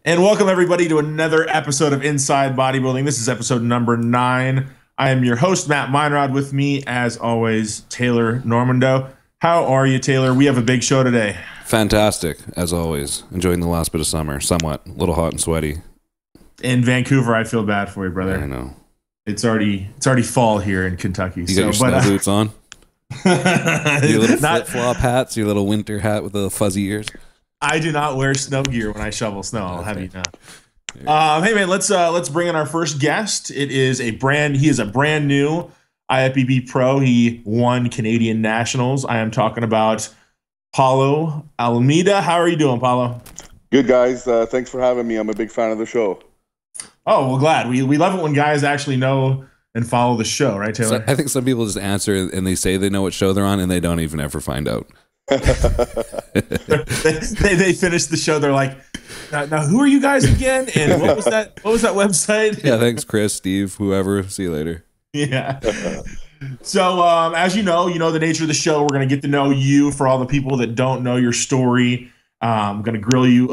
And welcome everybody to another episode of Inside Bodybuilding. This is episode number 9. I am your host, Matt Meinrod. With me, as always, Taylor Normando. How are you, Taylor? We have a big show today. Fantastic, as always. Enjoying the last bit of summer. Somewhat. A little hot and sweaty. In Vancouver, I feel bad for you, brother. I know. It's already fall here in Kentucky. You got your snow boots on? Your little flip-flop hats? Your little winter hat with the fuzzy ears? I do not wear snow gear when I shovel snow. I'll have you know. Hey man, let's bring in our first guest. He is a brand new IFBB Pro. He won Canadian Nationals. I am talking about Paulo Almeida. How are you doing, Paulo? Good, guys. Thanks for having me. I'm a big fan of the show. Oh, well, glad. We love it when guys actually know and follow the show, right, Taylor? So I think some people just answer and they say they know what show they're on and they don't even ever find out. they finish the show. They're like, now who are you guys again? And what was that website? Yeah, thanks, Chris, Steve, whoever. See you later. Yeah. So as you know the nature of the show. We're going to get to know you. For all the people that don't know your story, I'm going to grill you,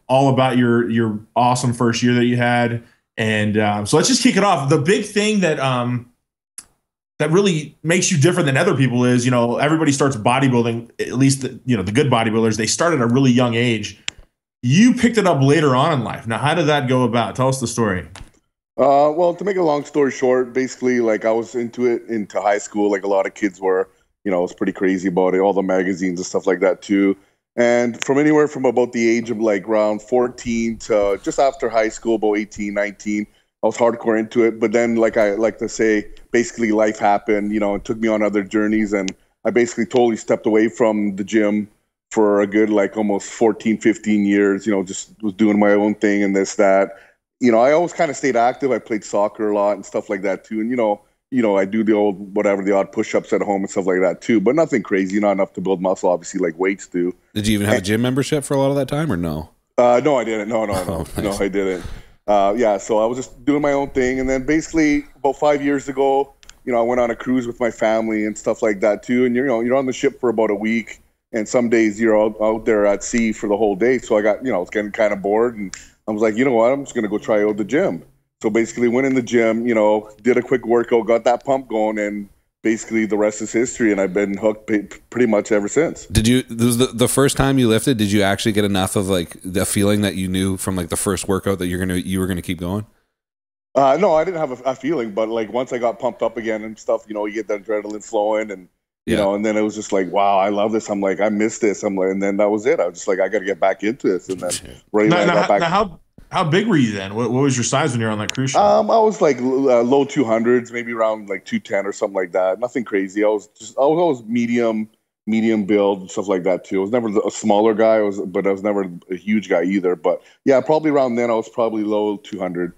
all about your awesome first year that you had. And so let's just kick it off. The big thing that really makes you different than other people is, everybody starts bodybuilding, at least the good bodybuilders, they start at a really young age. You picked it up later on in life. Now, how did that go about? Tell us the story. Well, to make a long story short, basically, like, I was into high school, like a lot of kids were. I was pretty crazy about it, all the magazines and stuff like that too. And from anywhere from about the age of like around 14 to just after high school, about 18, 19, I was hardcore into it. But then, like I like to say, basically life happened, and took me on other journeys. And I basically totally stepped away from the gym for a good, like, almost 14, 15 years, just was doing my own thing and this, that. I always kind of stayed active. I played soccer a lot and stuff like that too. And, I do the odd push-ups at home and stuff like that too, but nothing crazy, not enough to build muscle, obviously, like weights do. Did you even have a gym membership for a lot of that time or no? No, I didn't. No, Nice. No, I didn't. So I was just doing my own thing. And then basically about 5 years ago, I went on a cruise with my family and stuff like that too. And you're on the ship for about a week, and some days you're out there at sea for the whole day. So I got, I was getting kind of bored, and I was like, you know what, I'm just going to go try out the gym. So basically went in the gym, did a quick workout, got that pump going, and basically the rest is history. And I've been hooked pretty much ever since. This was the first time you lifted, did you actually get enough of like the feeling that you knew from like the first workout that you were gonna keep going? No, I didn't have a feeling, but like once I got pumped up again and stuff, you get the adrenaline flowing, and and then it was just like, wow, I love this. I'm like, I miss this. I'm like, and then that was it. I was just like, I got to get back into this. And then how big were you then? What was your size when you were on that cruise ship? I was like low 200s, maybe around like 210 or something like that. Nothing crazy. I was always medium build and stuff like that too. I was never a smaller guy, but I was never a huge guy either. But yeah, probably around then I was probably low 200.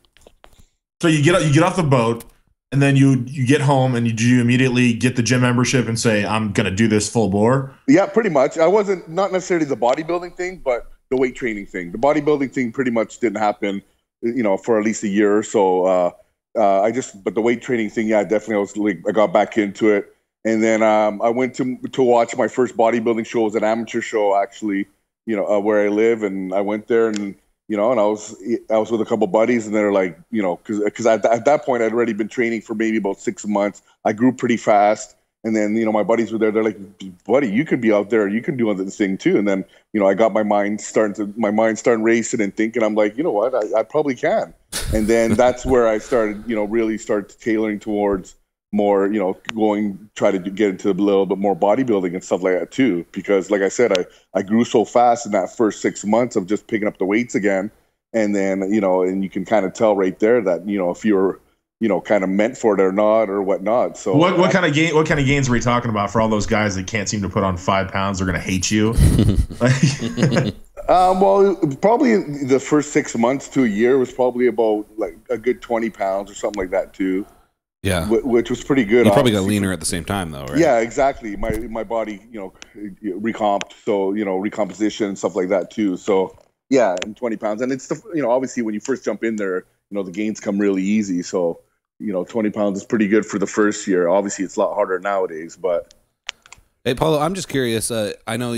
So you get off the boat, and then you get home, and you immediately get the gym membership and say, I'm gonna do this full bore? Yeah, pretty much. I wasn't, not necessarily the bodybuilding thing, but the weight training thing. The bodybuilding thing pretty much didn't happen, for at least a year or so. But the weight training thing, yeah, definitely. I got back into it, and then I went to watch my first bodybuilding show. It was an amateur show, actually, where I live, and I went there, and and I was with a couple buddies, and they're like, because at that point I'd already been training for maybe about 6 months. I grew pretty fast. And then, my buddies were there. They're like, buddy, you could be out there. You can do this thing too. And then, I got my mind starting racing and thinking. I'm like, you know what? I probably can. And then that's where I started, really start tailoring towards more, try to get into a little bit more bodybuilding and stuff like that too. Because like I said, I grew so fast in that first 6 months of just picking up the weights again. And then, and you can kind of tell right there that, if you're, kind of meant for it or not or whatnot. So what kind of gains are we talking about for all those guys that can't seem to put on 5 pounds? They're going to hate you. Well, probably the first 6 months to a year was probably about like a good 20 pounds or something like that too. Yeah. Which was pretty good. You probably got leaner at the same time though, right? Yeah, exactly. My body, recomped. So, recomposition and stuff like that too. So yeah, and 20 pounds. And it's, obviously when you first jump in there, the gains come really easy. So, 20 pounds is pretty good for the first year. Obviously, it's a lot harder nowadays, but Hey, Paulo, I'm just curious. I know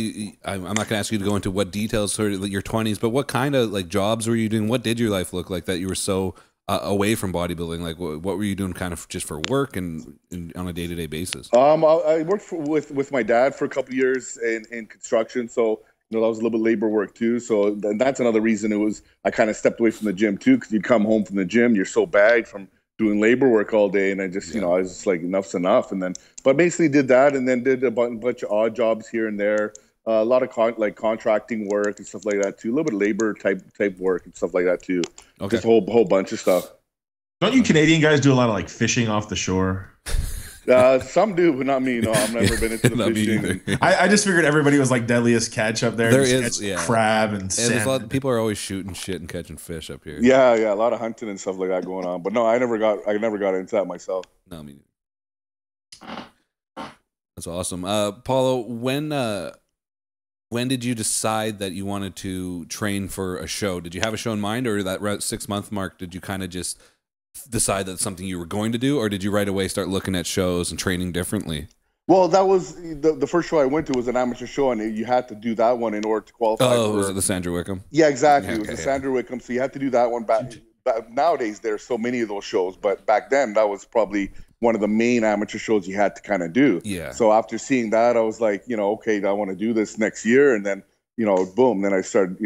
I'm not going to ask you to go into what details sort of your 20s, but what kind of like jobs were you doing? What did your life look like that you were so away from bodybuilding? Like, what were you doing kind of just for work and on a day-to-day basis? I worked with my dad for a couple of years in construction, so that was a little bit labor work too. So that's another reason I kind of stepped away from the gym too, because you'd come home from the gym, you're so bagged from doing labor work all day, and I just I was just like, enough's enough. And then but basically did that, and then did a bunch of odd jobs here and there, a lot of contracting work and stuff like that too, a little bit of labor type work and stuff like that too. Just a whole bunch of stuff. Don't you Canadian guys do a lot of like fishing off the shore? Some do, but not me. No, I've never been into the fishing. I just figured everybody was like deadliest catch up there. There is crab and salmon. There's a lot of people are always shooting shit and catching fish up here. Yeah, a lot of hunting and stuff like that going on. But no, I never got into that myself. No, me neither. That's awesome. Paulo, when did you decide that you wanted to train for a show? Did you have a show in mind, or that 6-month mark, did you kind of just decide that's something you were going to do, or did you right away start looking at shows and training differently? Well, that was the first show I went to was an amateur show, and you had to do that one in order to qualify. Was it the Sandra Wickham? Yeah, exactly. It was the Sandra Wickham, so you had to do that one. Back nowadays, there's so many of those shows, but back then, that was probably one of the main amateur shows you had to kind of do. Yeah. So after seeing that, I was like, okay, I want to do this next year, and then boom, then I started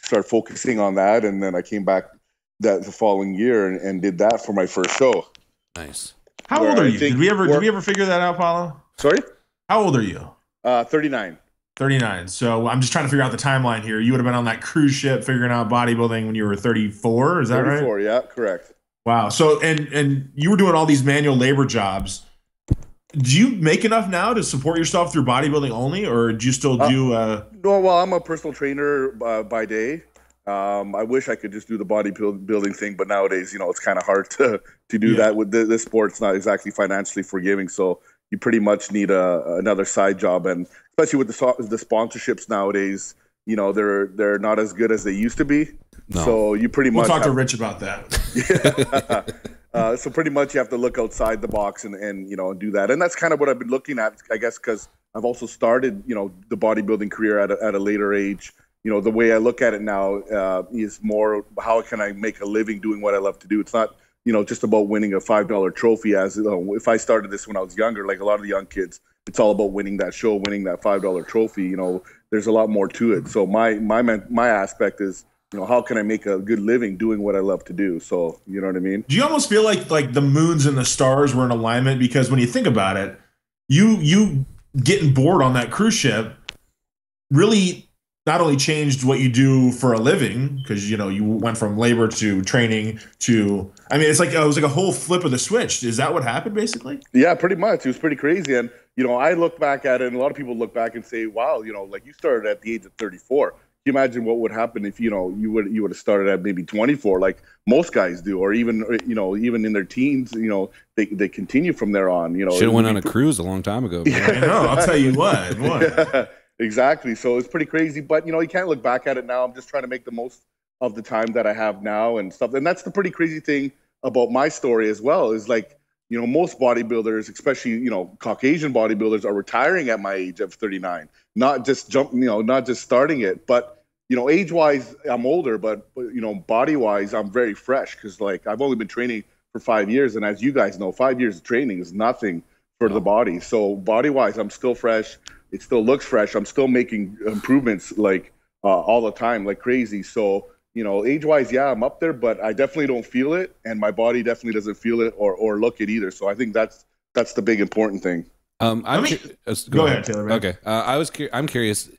start focusing on that, and then I came back the following year and did that for my first show. Nice. How old are you? Did we ever figure that out, Paulo? Sorry? How old are you? 39. 39. So I'm just trying to figure out the timeline here. You would have been on that cruise ship figuring out bodybuilding when you were 34. Is that 34, right? 34, yeah, correct. Wow. So and you were doing all these manual labor jobs. Do you make enough now to support yourself through bodybuilding only, or do you still do? No, well, I'm a personal trainer by day. I wish I could just do the bodybuilding thing, but nowadays, it's kind of hard to do that with this sport. It's not exactly financially forgiving, so you pretty much need another side job, and especially with the sponsorships nowadays, they're not as good as they used to be. No. So you pretty much talk to Rich about that. Yeah. So pretty much you have to look outside the box and do that, and that's kind of what I've been looking at, I guess, because I've also started the bodybuilding career at a later age. The way I look at it now is more how can I make a living doing what I love to do. It's not, just about winning a $5 trophy. As if I started this when I was younger, like a lot of the young kids, it's all about winning that show, winning that $5 trophy. There's a lot more to it. So my aspect is, how can I make a good living doing what I love to do? So, you know what I mean? Do you almost feel like the moons and the stars were in alignment? Because when you think about it, you getting bored on that cruise ship really not only changed what you do for a living, because you went from labor to training to, I mean, it was like a whole flip of the switch. Is that what happened basically? Yeah, pretty much. It was pretty crazy. And I look back at it, and a lot of people look back and say, wow, like you started at the age of 34. Can you imagine what would happen if you would have started at maybe 24, like most guys do, or even even in their teens, they continue from there on. Should have went on a cruise a long time ago. Yeah, I know. I'll tell you what. Yeah. Exactly. So it's pretty crazy, but you can't look back at it now. I'm just trying to make the most of the time that I have now and stuff. And that's the pretty crazy thing about my story as well, is like, most bodybuilders, especially, Caucasian bodybuilders, are retiring at my age of 39, not just not just starting it, but, age wise, I'm older, but body wise, I'm very fresh. Cause like I've only been training for 5 years. And as you guys know, 5 years of training is nothing for the body. So body wise, I'm still fresh. It still looks fresh. I'm still making improvements like all the time, like crazy. So, age-wise, yeah, I'm up there, but I definitely don't feel it, and my body definitely doesn't feel it or look it either. So I think that's the big important thing. Go ahead, Taylor. Man. Okay, I'm curious.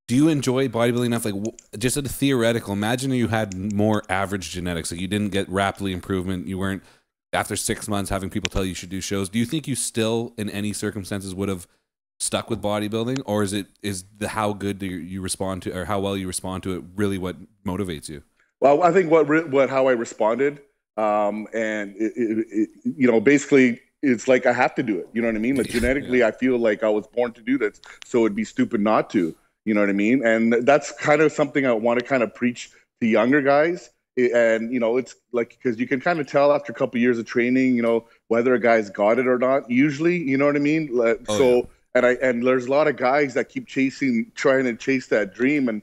Do you enjoy bodybuilding enough? Like, just at a theoretical, imagine you had more average genetics, like you didn't get rapidly improvement. You weren't after 6 months having people tell you should do shows. Do you think you still, in any circumstances, would have stuck with bodybuilding, or is the how good do you respond to, or how well you respond to it, really what motivates you? Well, I think how I responded, and it, basically it's like I have to do it. You know what I mean? Like genetically, I feel like I was born to do this, so it'd be stupid not to. You know what I mean? And that's kind of something I want to kind of preach to younger guys. And it's like, because you can kind of tell after a couple of years of training, whether a guy's got it or not. Usually, you know what I mean? and there's a lot of guys that keep trying to chase that dream, and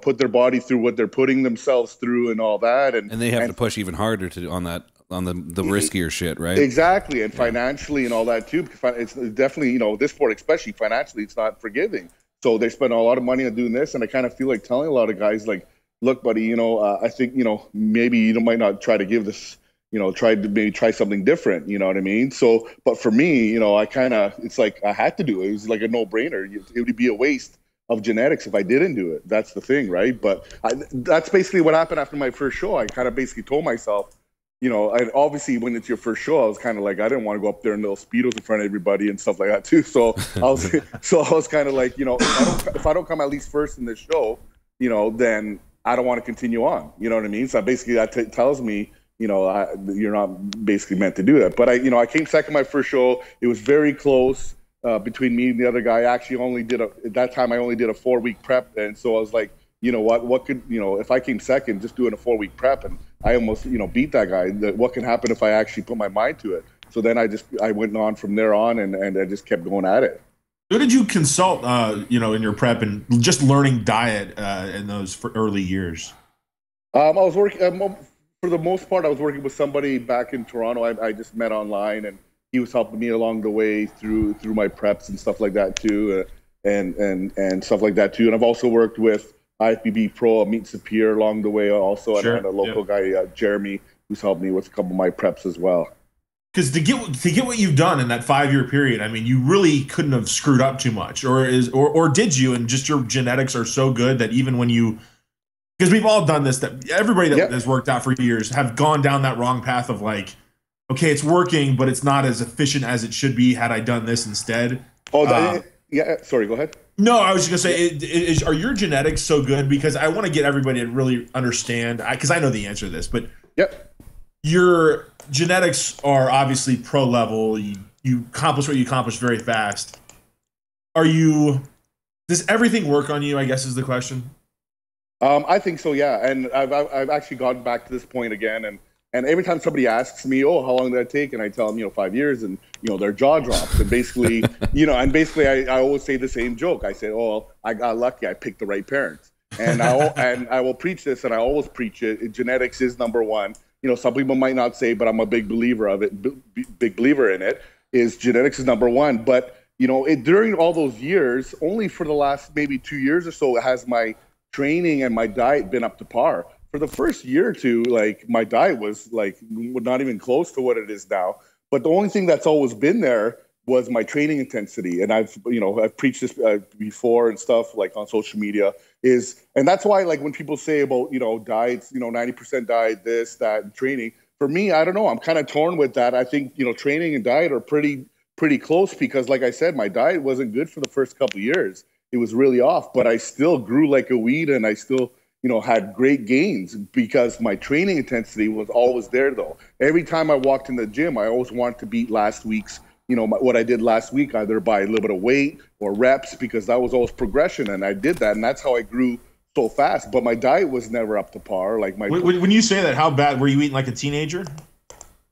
put their body through what they're putting themselves through and all that, and they have to push even harder on the riskier shit, right? Exactly, and financially and all that too. Because it's definitely, this sport, especially financially, it's not forgiving. So they spend a lot of money on doing this, and I kind of feel like telling a lot of guys, like, look, buddy, I think maybe you might not try to give this, try something different. You know what I mean? So, but for me, it's like I had to do it. It was like a no-brainer. It would be a waste of genetics if I didn't do it. That's the thing, right? But that's basically what happened after my first show. I kind of basically told myself, and obviously when it's your first show, I was kind of like, I didn't want to go up there in little Speedos in front of everybody and stuff like that too. So I was kind of like, if I don't come at least first in this show, then I don't want to continue on. You know what I mean? So basically that tells me, you're not basically meant to do that. But I came second my first show. It was very close between me and the other guy. I actually at that time I only did a 4-week prep. And so I was like, what could, if I came second, just doing a 4-week prep, and I almost, beat that guy, what can happen if I actually put my mind to it? So then I went on from there on, and I just kept going at it. Who did you consult, in your prep and just learning diet in those early years? I was working, for the most part, I was working with somebody back in Toronto. I just met online, and he was helping me along the way through my preps and stuff like that too, and stuff like that too. And I've also worked with IFBB Pro, Meet Sapir along the way also, and a local guy, Jeremy, who's helped me with a couple of my preps as well. Because to get what you've done in that 5-year period, I mean, you really couldn't have screwed up too much, or did you? And just your genetics are so good that even when because we've all done this, that everybody that has worked out for years have gone down that wrong path of like, okay, it's working, but it's not as efficient as it should be had I done this instead. Sorry, go ahead. No, I was just going to say, are your genetics so good? Because I want to get everybody to really understand, because I know the answer to this, but your genetics are obviously pro level. You accomplish what you accomplish very fast. Does everything work on you, I guess is the question? I think so, yeah. And I've actually gotten back to this point again, and every time somebody asks me, oh, how long did that take? And I tell them, 5 years, and, their jaw drops. And basically, I always say the same joke. I say, oh, I got lucky. I picked the right parents. And I will preach this, and I always preach it. Genetics is number one. Some people might not say, but I'm a big believer of it, big believer in it, is genetics is number one. But, during all those years, only for the last maybe 2 years or so, has my training and my diet been up to par. For the first year or two, like, my diet was like not even close to what it is now. But the only thing that's always been there was my training intensity. And I've preached this before and stuff, like on social media, and that's why, like, when people say about, diets, 90% diet, this, that, and training, for me, I don't know. I'm kind of torn with that. I think, training and diet are pretty close, because, like I said, my diet wasn't good for the first couple of years. It was really off, but I still grew like a weed, and I still, had great gains because my training intensity was always there, though. Every time I walked in the gym, I always wanted to beat last week's, what I did last week, either by a little bit of weight or reps, because that was always progression. And I did that, and that's how I grew so fast. But my diet was never up to par. Like when you say that, how bad were you eating, like a teenager?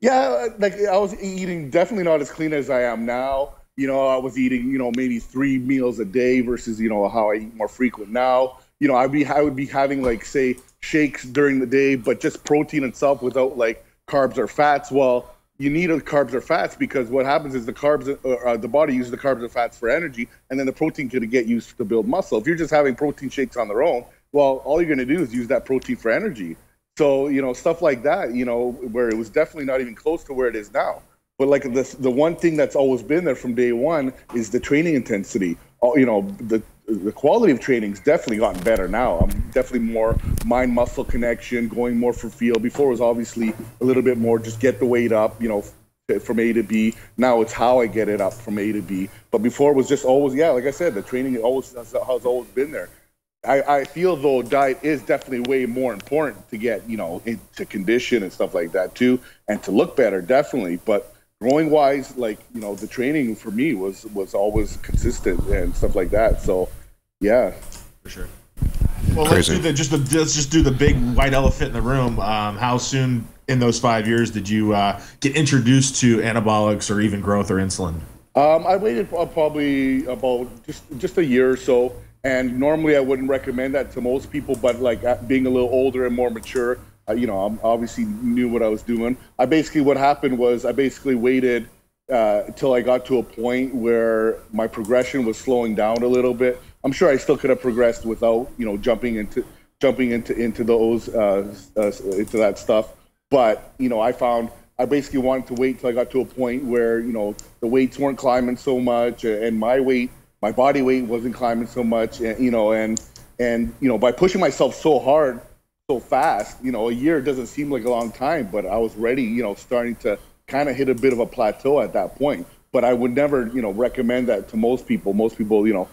Yeah, like I was eating definitely not as clean as I am now. I was eating, maybe 3 meals a day versus, how I eat more frequent now. I would be having, like, say, shakes during the day, but just protein itself without, like, carbs or fats. Well, you need carbs or fats, because what happens is the body uses the carbs or fats for energy, and then the protein can get used to build muscle. If you're just having protein shakes on their own, well, all you're going to do is use that protein for energy. So, stuff like that, where it was definitely not even close to where it is now. But, like, the one thing that's always been there from day one is the training intensity. The quality of training's definitely gotten better now. I'm definitely more mind-muscle connection, going more for feel. Before it was obviously a little bit more just get the weight up, from A to B. Now it's how I get it up from A to B. But before it was just always, like I said, the training has always been there. I feel, though, diet is definitely way more important to get, into condition and stuff like that too, and to look better, definitely. But growing wise, like, the training for me was always consistent and stuff like that. So, yeah, for sure. Well, let's just do the big white elephant in the room. How soon in those 5 years did you get introduced to anabolics or even growth or insulin? I waited probably about just a year or so, and normally I wouldn't recommend that to most people. But like being a little older and more mature, I obviously knew what I was doing. What happened was I basically waited till I got to a point where my progression was slowing down a little bit. I'm sure I still could have progressed without jumping into those into that stuff. But I basically wanted to wait till I got to a point where the weights weren't climbing so much, and my body weight wasn't climbing so much, and by pushing myself so hard, so fast, a year doesn't seem like a long time, but I was ready, starting to kind of hit a bit of a plateau at that point. But I would never, recommend that to most people. Most people,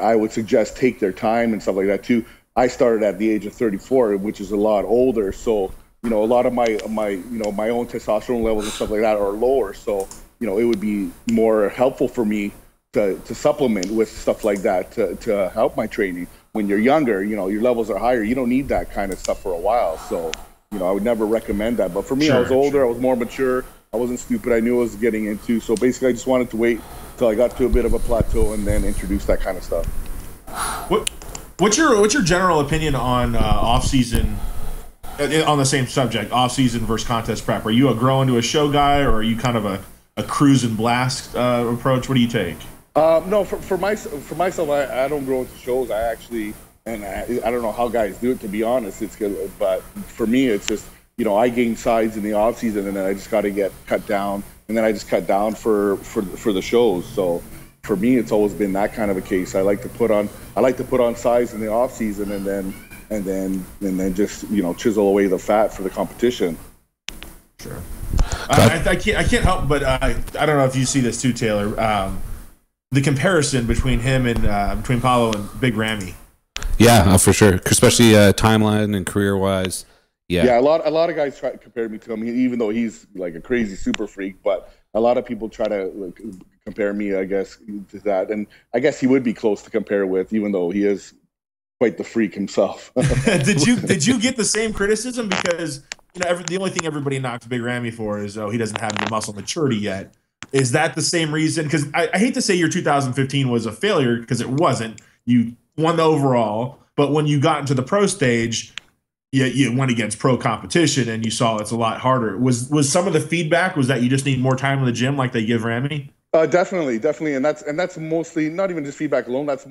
I would suggest take their time and stuff like that too. I started at the age of 34, which is a lot older, so a lot of my own testosterone levels and stuff like that are lower. So, it would be more helpful for me to supplement with stuff like that to help my training. When you're younger, your levels are higher. You don't need that kind of stuff for a while. So, I would never recommend that. But for me, I was older. I was more mature. I wasn't stupid. I knew what I was getting into. So basically, I just wanted to wait till I got to a bit of a plateau and then introduce that kind of stuff. What's your general opinion on off-season? On the same subject, off-season versus contest prep. Are you a grow into a show guy, or are you kind of a cruise and blast approach? What do you take? No, for myself, I don't grow into shows. I actually, and I don't know how guys do it, to be honest. It's good, but for me, it's just I gain size in the off-season, and then I just got to get cut down, and then I just cut down for the shows. So for me, it's always been that kind of a case. I like to put on size in the off-season, and then just chisel away the fat for the competition. Sure. I can't help but I don't know if you see this too, Taylor. The comparison between him and between Paulo and Big Ramy. Yeah, for sure. Especially timeline and career wise. Yeah. A lot of guys try to compare me to him, even though he's like a crazy super freak. But a lot of people try to compare me, I guess, to that, and I guess he would be close to compare with, even though he is quite the freak himself. Did you get the same criticism? Because the only thing everybody knocks Big Ramy for is he doesn't have the muscle maturity yet. Is that the same reason? Because I hate to say your 2015 was a failure, because it wasn't. You won the overall, but when you got into the pro stage, you went against pro competition and you saw it's a lot harder. Was some of the feedback was that you just need more time in the gym, like they give Ramy? Definitely, and that's mostly not even just feedback alone. That's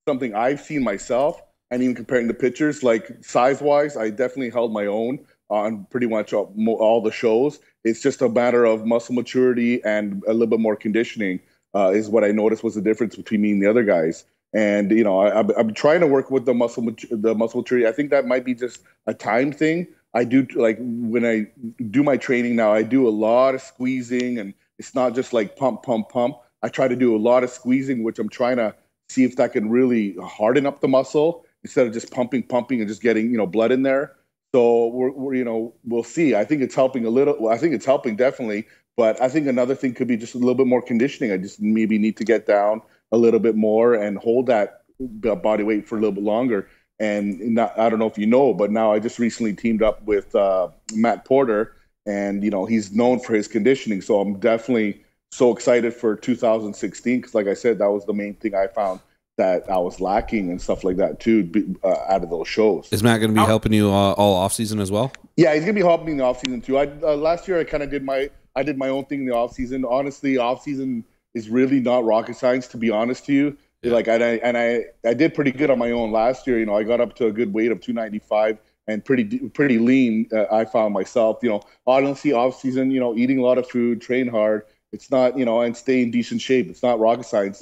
something I've seen myself. And even comparing the pictures, like size-wise, I definitely held my own on pretty much all the shows. It's just a matter of muscle maturity and a little bit more conditioning is what I noticed was the difference between me and the other guys. And I'm trying to work with the muscle maturity. I think that might be just a time thing. I do, like, when I do my training now, I do a lot of squeezing, and it's not just like pump, pump, pump. I try to do a lot of squeezing, which I'm trying to see if that can really harden up the muscle, instead of just pumping, and just getting, blood in there. So we'll see. I think it's helping a little. Well, I think it's helping definitely. But I think another thing could be just a little bit more conditioning. I just maybe need to get down a little bit more and hold that body weight for a little bit longer. And I don't know if you know, but now I just recently teamed up with Matt Porter, and he's known for his conditioning. So I'm definitely so excited for 2016, because, like I said, that was the main thing I found that I was lacking and stuff like that too, out of those shows. Is Matt going to be helping you all off season as well? Yeah, he's going to be helping me in the off season too. Last year I kind of did my own thing in the off season. Honestly, off season is really not rocket science, to be honest to you. Yeah. Like, I did pretty good on my own last year. I got up to a good weight of 295 and pretty lean. I found myself. Honestly, off season, eating a lot of food, train hard. It's not, and stay in decent shape. It's not rocket science.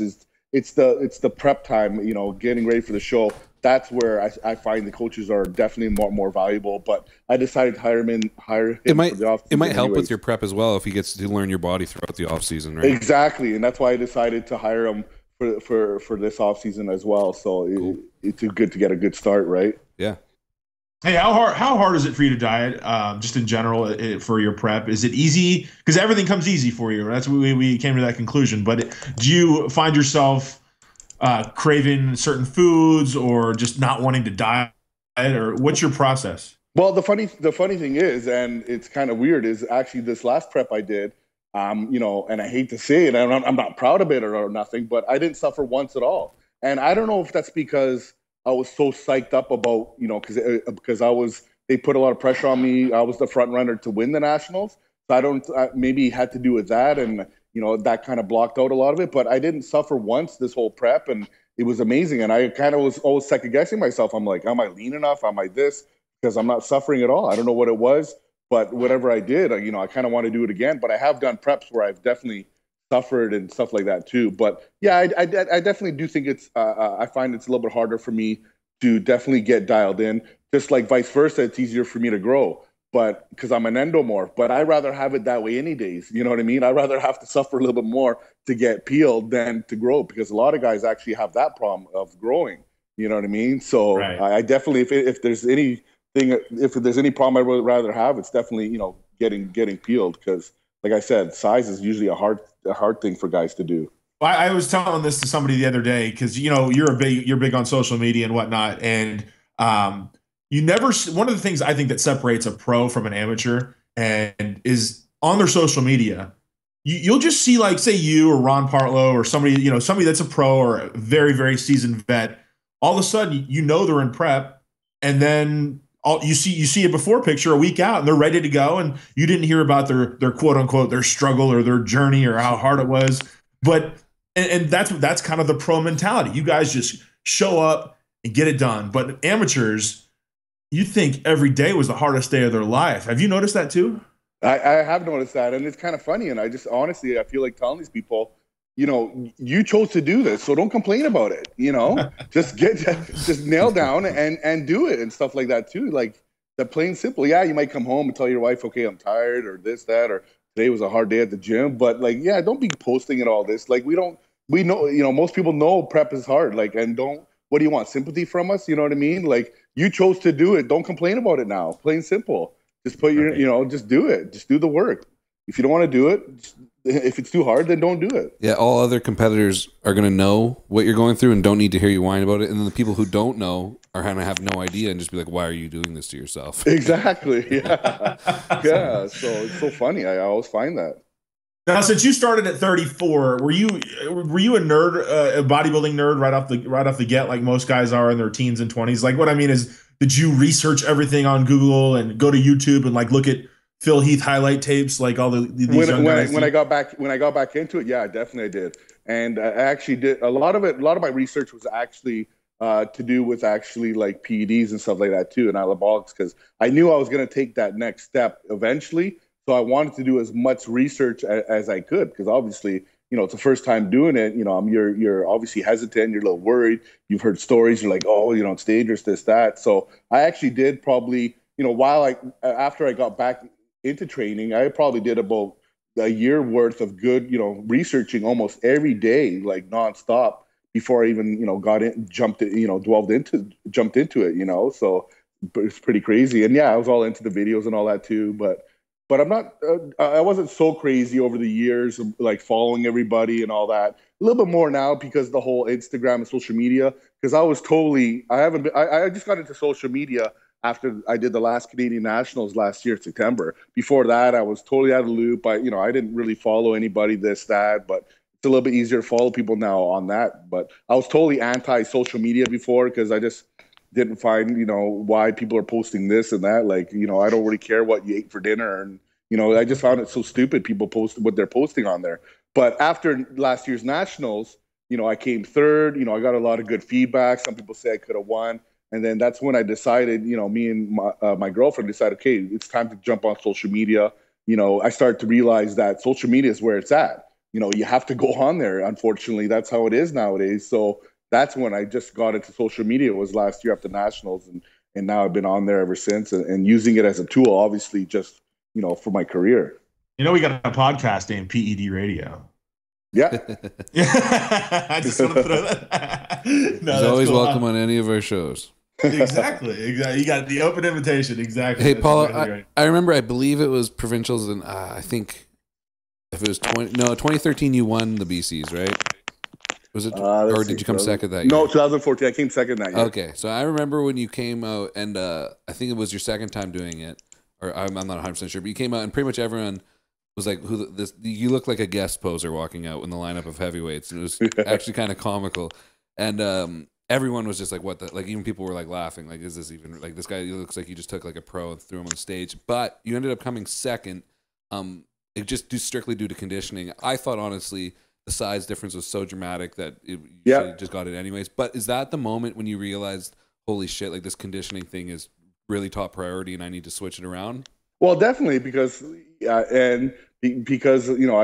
It's the prep time, getting ready for the show. That's where I find the coaches are definitely more valuable. But I decided to hire him for the off-season. It might help with your prep as well if he gets to learn your body throughout the off season, right? Exactly, and that's why I decided to hire him for this off season as well. So cool. It's good to get a good start, right? Yeah. Hey, how hard is it for you to diet, just in general, for your prep? Is it easy? Because everything comes easy for you. That's what we came to that conclusion. But do you find yourself craving certain foods, or just not wanting to diet, or what's your process? Well, the funny thing is, and it's kind of weird, is actually this last prep I did, You know, and I hate to say it, and I'm not proud of it or nothing, but I didn't suffer once at all. And I don't know if that's because I was so psyched up about, you know, because they put a lot of pressure on me. I was the front runner to win the nationals. So maybe it had to do with that. And, you know, that kind of blocked out a lot of it, but I didn't suffer once this whole prep, and it was amazing. And I kind of was always second guessing myself. I'm like, am I lean enough? Am I this? Because I'm not suffering at all. I don't know what it was. But whatever I did, you know, I kind of want to do it again. But I have done preps where I've definitely suffered and stuff like that too. But yeah, I definitely do think I find it's a little bit harder for me to definitely get dialed in. Just like vice versa, it's easier for me to grow. But because I'm an endomorph, but I'd rather have it that way any days. You know what I mean? I'd rather have to suffer a little bit more to get peeled than to grow, because a lot of guys actually have that problem of growing. You know what I mean? So right. I definitely, if there's any problem I would rather have, it's definitely, you know, getting peeled, because like I said, size is usually a hard thing for guys to do. Well, I was telling this to somebody the other day, because, you know, you're big on social media and whatnot, and one of the things I think that separates a pro from an amateur and is on their social media, you'll just see, like, say you or Ron Partlow or somebody that's a pro or a very, very seasoned vet. All of a sudden, you know, they're in prep, and then you see a before picture a week out, and they're ready to go, and you didn't hear about their quote unquote their struggle or their journey or how hard it was. But and that's kind of the pro mentality. You guys just show up and get it done. But amateurs, you think every day was the hardest day of their life. Have you noticed that too? I have noticed that, and it's kind of funny. And I just honestly, I feel like telling these people, you know, you chose to do this, so don't complain about it. You know, just nail down and do it and stuff like that too. Like, the plain simple. Yeah, you might come home and tell your wife, okay, I'm tired, or this, that, or today was a hard day at the gym. But like, yeah, don't be posting it all this. Like, we know, you know, most people know prep is hard. Like, and what do you want? Sympathy from us? You know what I mean? Like, you chose to do it. Don't complain about it now. Plain simple. Just put just do it. Just do the work. If you don't want to do it, if it's too hard, then don't do it. Yeah, all other competitors are going to know what you're going through and don't need to hear you whine about it. And then the people who don't know are going to have no idea and just be like, why are you doing this to yourself? Exactly. Yeah. Yeah. So it's so funny. I always find that. Now, since you started at 34, were you a nerd, a bodybuilding nerd right off the get, like most guys are in their teens and 20s? Like, what I mean is, did you research everything on Google and go to YouTube and like look at Phil Heath highlight tapes, like all these young guys? When I got back into it, yeah, definitely I did, and I actually did a lot of it. A lot of my research was actually to do with actually like PEDs and stuff like that too, and anabolics, because I knew I was going to take that next step eventually. So I wanted to do as much research as I could, because obviously, you know, it's the first time doing it. You know, you're obviously hesitant. You're a little worried. You've heard stories. You're like, oh, you know, it's dangerous, this, that. So I actually did probably, you know, after I got back into training, I probably did about a year worth of good, you know, researching almost every day, like nonstop, before I even, you know, jumped into it, you know. So it's pretty crazy. And yeah, I was all into the videos and all that too, but I'm not, I wasn't so crazy over the years of like following everybody and all that. A little bit more now because the whole Instagram and social media, because I just got into social media after I did the last Canadian Nationals last year, September. Before that, I was totally out of the loop. I didn't really follow anybody, this, that, but it's a little bit easier to follow people now on that. But I was totally anti-social media before, because I just didn't find, you know, why people are posting this and that. Like, you know, I don't really care what you ate for dinner. And, you know, I just found it so stupid people post what they're posting on there. But after last year's Nationals, you know, I came third. You know, I got a lot of good feedback. Some people say I could have won. And then that's when I decided, you know, me and my girlfriend decided, okay, it's time to jump on social media. You know, I started to realize that social media is where it's at. You know, you have to go on there. Unfortunately, that's how it is nowadays. So that's when I just got into social media. It was last year after Nationals, and now I've been on there ever since, and using it as a tool, obviously, just, you know, for my career. You know, we got a podcast named PED Radio. Yeah. I just want to throw that. He's always cool. Welcome on any of our shows. Exactly. You got the open invitation. Exactly. Hey, Paul, I remember, I believe it was provincials, and I think if it was 2013, you won the BCs, right? Was it, or did you come second that year? No, 2014. I came second that year. Okay, so I remember when you came out, and I think it was your second time doing it, or I'm not 100% sure, but you came out, and pretty much everyone was like, you look like a guest poser walking out in the lineup of heavyweights. And it was actually kind of comical. And everyone was just like, what the, like, even people were like laughing. Like, is this even, like, this guy looks like he just took like a pro and threw him on the stage. But you ended up coming second. It just strictly due to conditioning. I thought, honestly, the size difference was so dramatic that you should have just got it anyways. But is that the moment when you realized, holy shit, like this conditioning thing is really top priority and I need to switch it around? Well, definitely, because I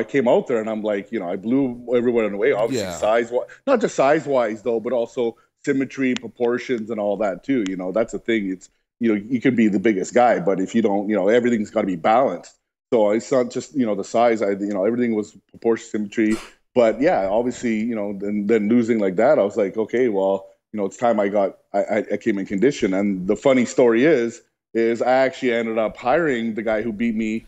came out there and I'm like, I blew everyone away. Obviously, size, not just size wise though, but also symmetry, proportions, and all that too. That's the thing. It's you can be the biggest guy, but if you don't, everything's got to be balanced. So it's not just the size. Everything was proportion, symmetry. But yeah, obviously, then losing like that, I was like, okay, well, it's time I came in condition. And the funny story is I actually ended up hiring the guy who beat me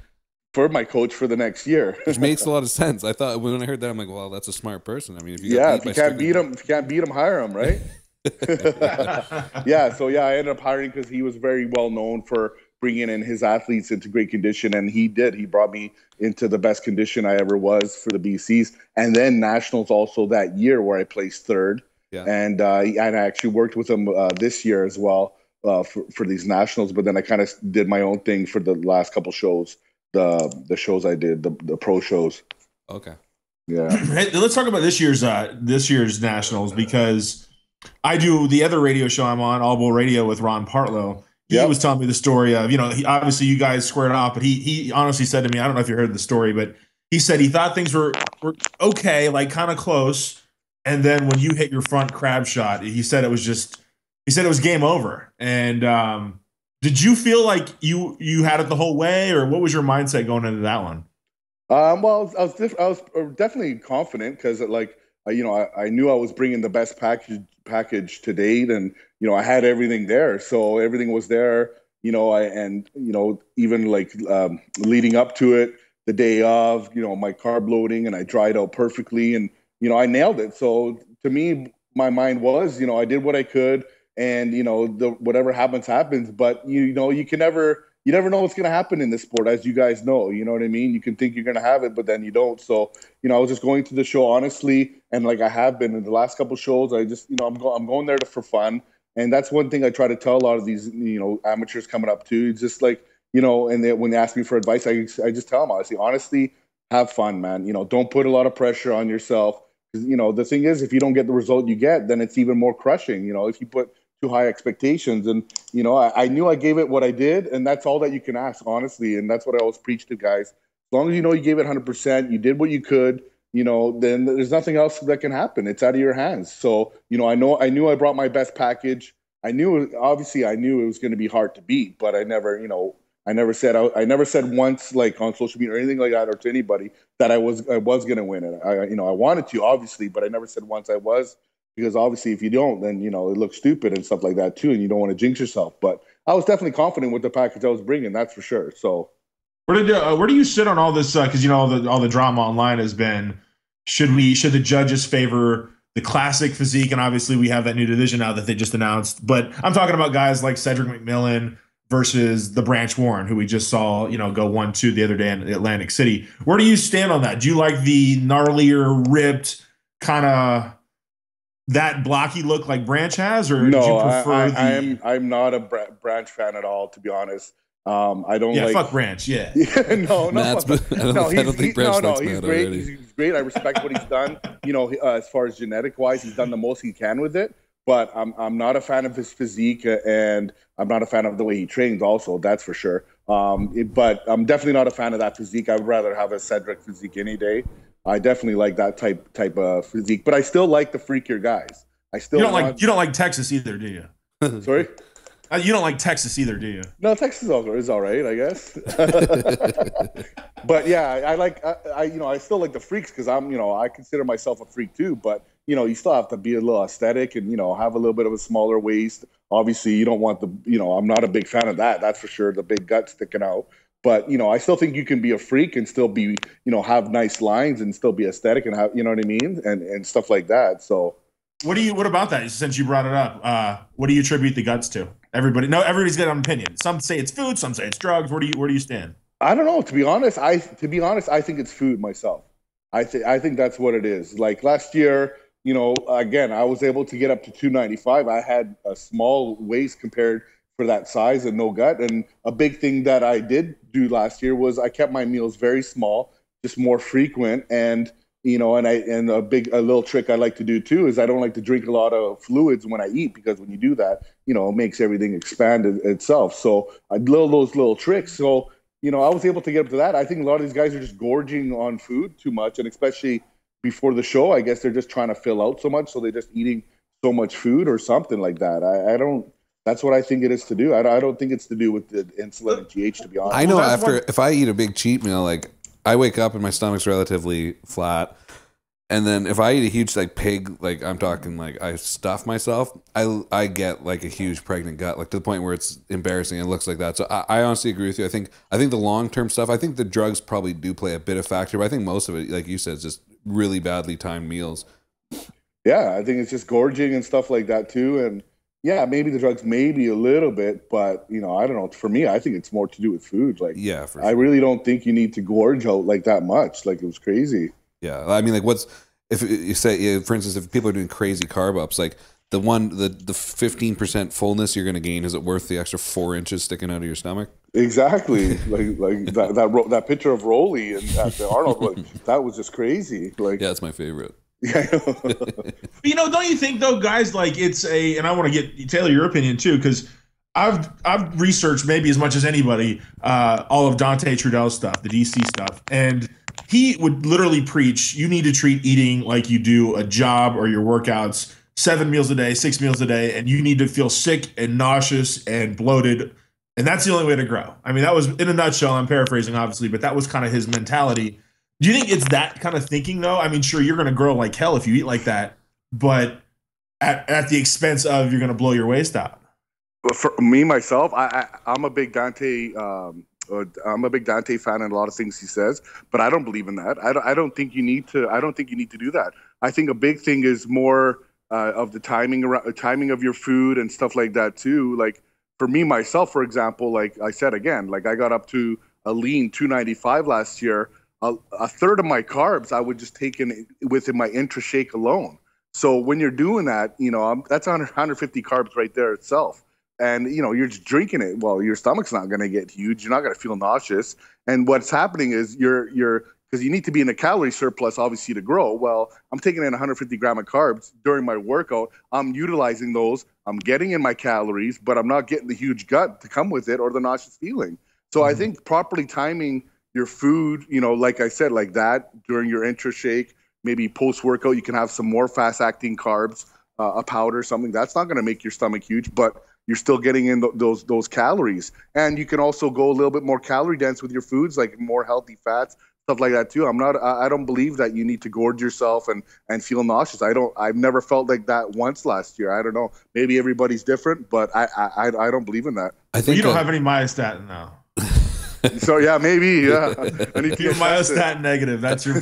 for my coach for the next year. Which makes a lot of sense. I thought when I heard that, I'm like, well, that's a smart person. I mean, if you can't beat him, hire him, right? I ended up hiring because he was very well known for bringing in his athletes into great condition, and he brought me into the best condition I ever was for the BCs, and then nationals also that year where I placed third. And I actually worked with him this year as well for these nationals, but then I kind of did my own thing for the last couple shows, the shows I did, the pro shows. Okay. Yeah. Hey, let's talk about this year's nationals, because I do the other radio show I'm on, All Bull Radio, with Ron Partlow. He was telling me the story of, obviously you guys squared off, but he honestly said to me, I don't know if you heard the story, but he said he thought things were okay, like kind of close. And then when you hit your front crab shot, he said it was game over. And did you feel like you had it the whole way, or what was your mindset going into that one? Well, I was definitely confident because I knew I was bringing the best package to date, and I had everything there, so everything was there. Even leading up to it, the day of, my carb loading, and I dried out perfectly, and I nailed it. So to me, my mind was, I did what I could, and whatever happens. But you never know what's going to happen in this sport, as you guys know. You know what I mean? You can think you're going to have it, but then you don't. So, I was just going to the show honestly, and like I have been in the last couple of shows. I just, I'm going there for fun, and that's one thing I try to tell a lot of these, amateurs coming up too. It's just like, and when they ask me for advice, I just tell them honestly, have fun, man. Don't put a lot of pressure on yourself, because the thing is, if you don't get the result you get, then it's even more crushing. If you put too high expectations, and I knew I gave it what I did, and that's all that you can ask, honestly. And that's what I always preach to guys: as long as you gave it 100%, you did what you could, then there's nothing else that can happen. It's out of your hands. So I knew I brought my best package. I knew it was going to be hard to beat, but I never said once, like on social media or anything like that, or to anybody, that I was going to win it. I wanted to, obviously, but I never said once I was. Because obviously, if you don't, then it looks stupid and stuff like that too, and you don't want to jinx yourself. But I was definitely confident with the package I was bringing, that's for sure. So, where do you sit on all this? Because all the drama online has been, should the judges favor the classic physique? And obviously, we have that new division now that they just announced. But I'm talking about guys like Cedric Mcmillan versus the Branch Warren, who we just saw go 1-2 the other day in Atlantic City. Where do you stand on that? Do you like the gnarlier, ripped kind of that blocky look like Branch has, or no? Did you prefer I'm not a Branch fan at all, to be honest. I don't like. Fuck Branch. Yeah. No. I don't think Branch likes he's Matt great. already. He's great. I respect what he's done. As far as genetic wise, he's done the most he can with it. But I'm not a fan of his physique, and I'm not a fan of the way he trains. Also, that's for sure. But I'm definitely not a fan of that physique. I would rather have a Cedric physique any day. I definitely like that type of physique, but I still like the freakier guys. You don't like Texas either, do you? Sorry, you don't like Texas either, do you? No, Texas is all right, I guess. But yeah, I still like the freaks, because I consider myself a freak too. But you still have to be a little aesthetic and have a little bit of a smaller waist. Obviously, you don't want I'm not a big fan of that. That's for sure. The big gut sticking out. But I still think you can be a freak and still be have nice lines and still be aesthetic and have what I mean, and stuff like that. So what about that? Since you brought it up, what do you attribute the guts to? Everybody's got an opinion. Some say it's food, some say it's drugs. Where do you stand? I don't know. To be honest, I think it's food myself. I think that's what it is. Like last year, again, I was able to get up to 295. I had a small waist compared for that size and no gut. And a big thing that I did do last year was I kept my meals very small, just more frequent. And a little trick I like to do too is I don't like to drink a lot of fluids when I eat, because when you do that, it makes everything expand itself. So I love those little tricks. So I was able to get up to that. I think a lot of these guys are just gorging on food too much, and especially before the show, I guess they're just trying to fill out so much, so they're just eating so much food or something like that. I don't. That's what I think it is to do. I don't think it's to do with the insulin and GH, to be honest. I know if I eat a big cheat meal, like I wake up and my stomach's relatively flat. And then if I eat a huge like pig, like I'm talking like I stuff myself, I get like a huge pregnant gut, like to the point where it's embarrassing and it looks like that. So I honestly agree with you. I think the long-term stuff, I think the drugs probably do play a bit of factor, but I think most of it, like you said, is just really badly timed meals. Yeah, I think it's just gorging and stuff like that too. And yeah, maybe the drugs, maybe a little bit, but I don't know. For me, I think it's more to do with food. Like, yeah, for sure. I really don't think you need to gorge out like that much. Like, it was crazy. Yeah, I mean, like, if you say, for instance, if people are doing crazy carb ups, like the 15% fullness you're going to gain, is it worth the extra 4 inches sticking out of your stomach? Exactly. like that picture of Rolly and the Arnold, like, that was just crazy. Like, yeah, that's my favorite. Yeah. Don't you think though, guys, like and I want to get Taylor your opinion too, because I've researched maybe as much as anybody all of Dante Trudell's stuff, the DC stuff, and he would literally preach, you need to treat eating like you do a job or your workouts, 7 meals a day, 6 meals a day, and you need to feel sick and nauseous and bloated. And that's the only way to grow. I mean, that was in a nutshell, I'm paraphrasing obviously, but that was kind of his mentality. Do you think it's that kind of thinking though? I mean, sure, you're going to grow like hell if you eat like that, but at the expense of you're going to blow your waist out. But for me, myself, I'm a big Dante I'm a big Dante fan and a lot of things he says, but I don't believe in that. I don't think you need to. I don't think you need to do that. I think a big thing is more of the timing of your food and stuff like that too. Like for me myself, for example, like I said again, like I got up to a lean 295 last year. A third of my carbs I would just take in within my intra shake alone. So when you're doing that, that's 150 carbs right there itself. And, you're just drinking it. Well, your stomach's not going to get huge. You're not going to feel nauseous. And what's happening is because you need to be in a calorie surplus, obviously, to grow. Well, I'm taking in 150 grams of carbs during my workout. I'm utilizing those. I'm getting in my calories, but I'm not getting the huge gut to come with it or the nauseous feeling. So I think properly timing your food, like I said, like that during your intra shake, maybe post-workout, you can have some more fast-acting carbs, a powder, something. That's not going to make your stomach huge, but you're still getting in those calories. And you can also go a little bit more calorie dense with your foods, like more healthy fats, stuff like that too. I don't believe that you need to gorge yourself and feel nauseous. I've never felt like that once last year. I don't know. Maybe everybody's different, but I don't believe in that. I think you don't have any myostatin now. So yeah, maybe yeah. I need to get myostatin negative. That's your.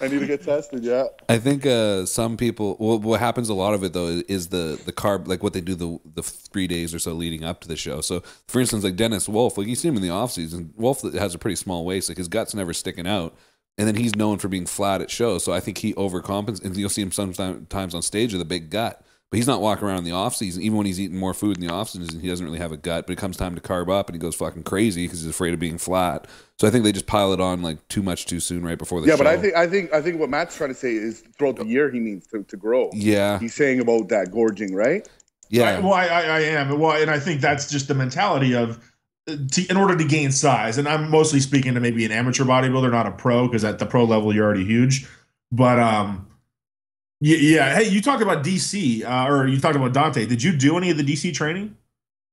I need to get tested. Yeah. I think some people. Well, what happens a lot of it though is the carb, like what they do the 3 days or so leading up to the show. So for instance, like Dennis Wolf, like you see him in the off season. Wolf has a pretty small waist, like his gut's never sticking out, and then he's known for being flat at shows. So I think he overcompensates, and you'll see him sometimes on stage with a big gut. But he's not walking around in the off season. Even when he's eating more food in the off season, he doesn't really have a gut. But it comes time to carb up, and he goes fucking crazy because he's afraid of being flat. So I think they just pile it on like too much too soon right before the show. Yeah, but I think what Matt's trying to say is throughout the year he needs to grow. Yeah, he's saying about that gorging, right? Yeah. I am. Well, and I think that's just the mentality of in order to gain size. And I'm mostly speaking to maybe an amateur bodybuilder, not a pro, because at the pro level you're already huge. But yeah. Hey, you talked about DC, or you talked about Dante. Did you do any of the DC training?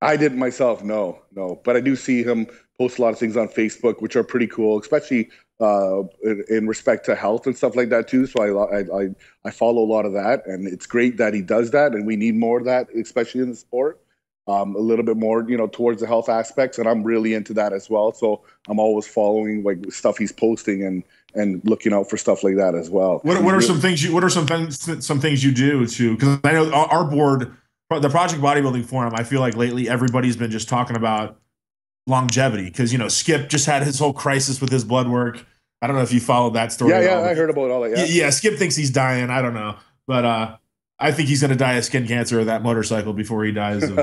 I didn't myself, no. But I do see him post a lot of things on Facebook, which are pretty cool, especially in respect to health and stuff like that too. So I follow a lot of that, and it's great that he does that, and we need more of that, especially in the sport. A little bit more, towards the health aspects, and I'm really into that as well. So I'm always following like stuff he's posting and looking out for stuff like that as well. What are some things you do to? Because I know our board, the Project Bodybuilding Forum, I feel like lately everybody's been just talking about longevity, because Skip just had his whole crisis with his blood work. I don't know if you followed that story. Yeah, I heard about all that. Yeah, Skip thinks he's dying. I don't know, but I think he's going to die of skin cancer or that motorcycle before he dies of.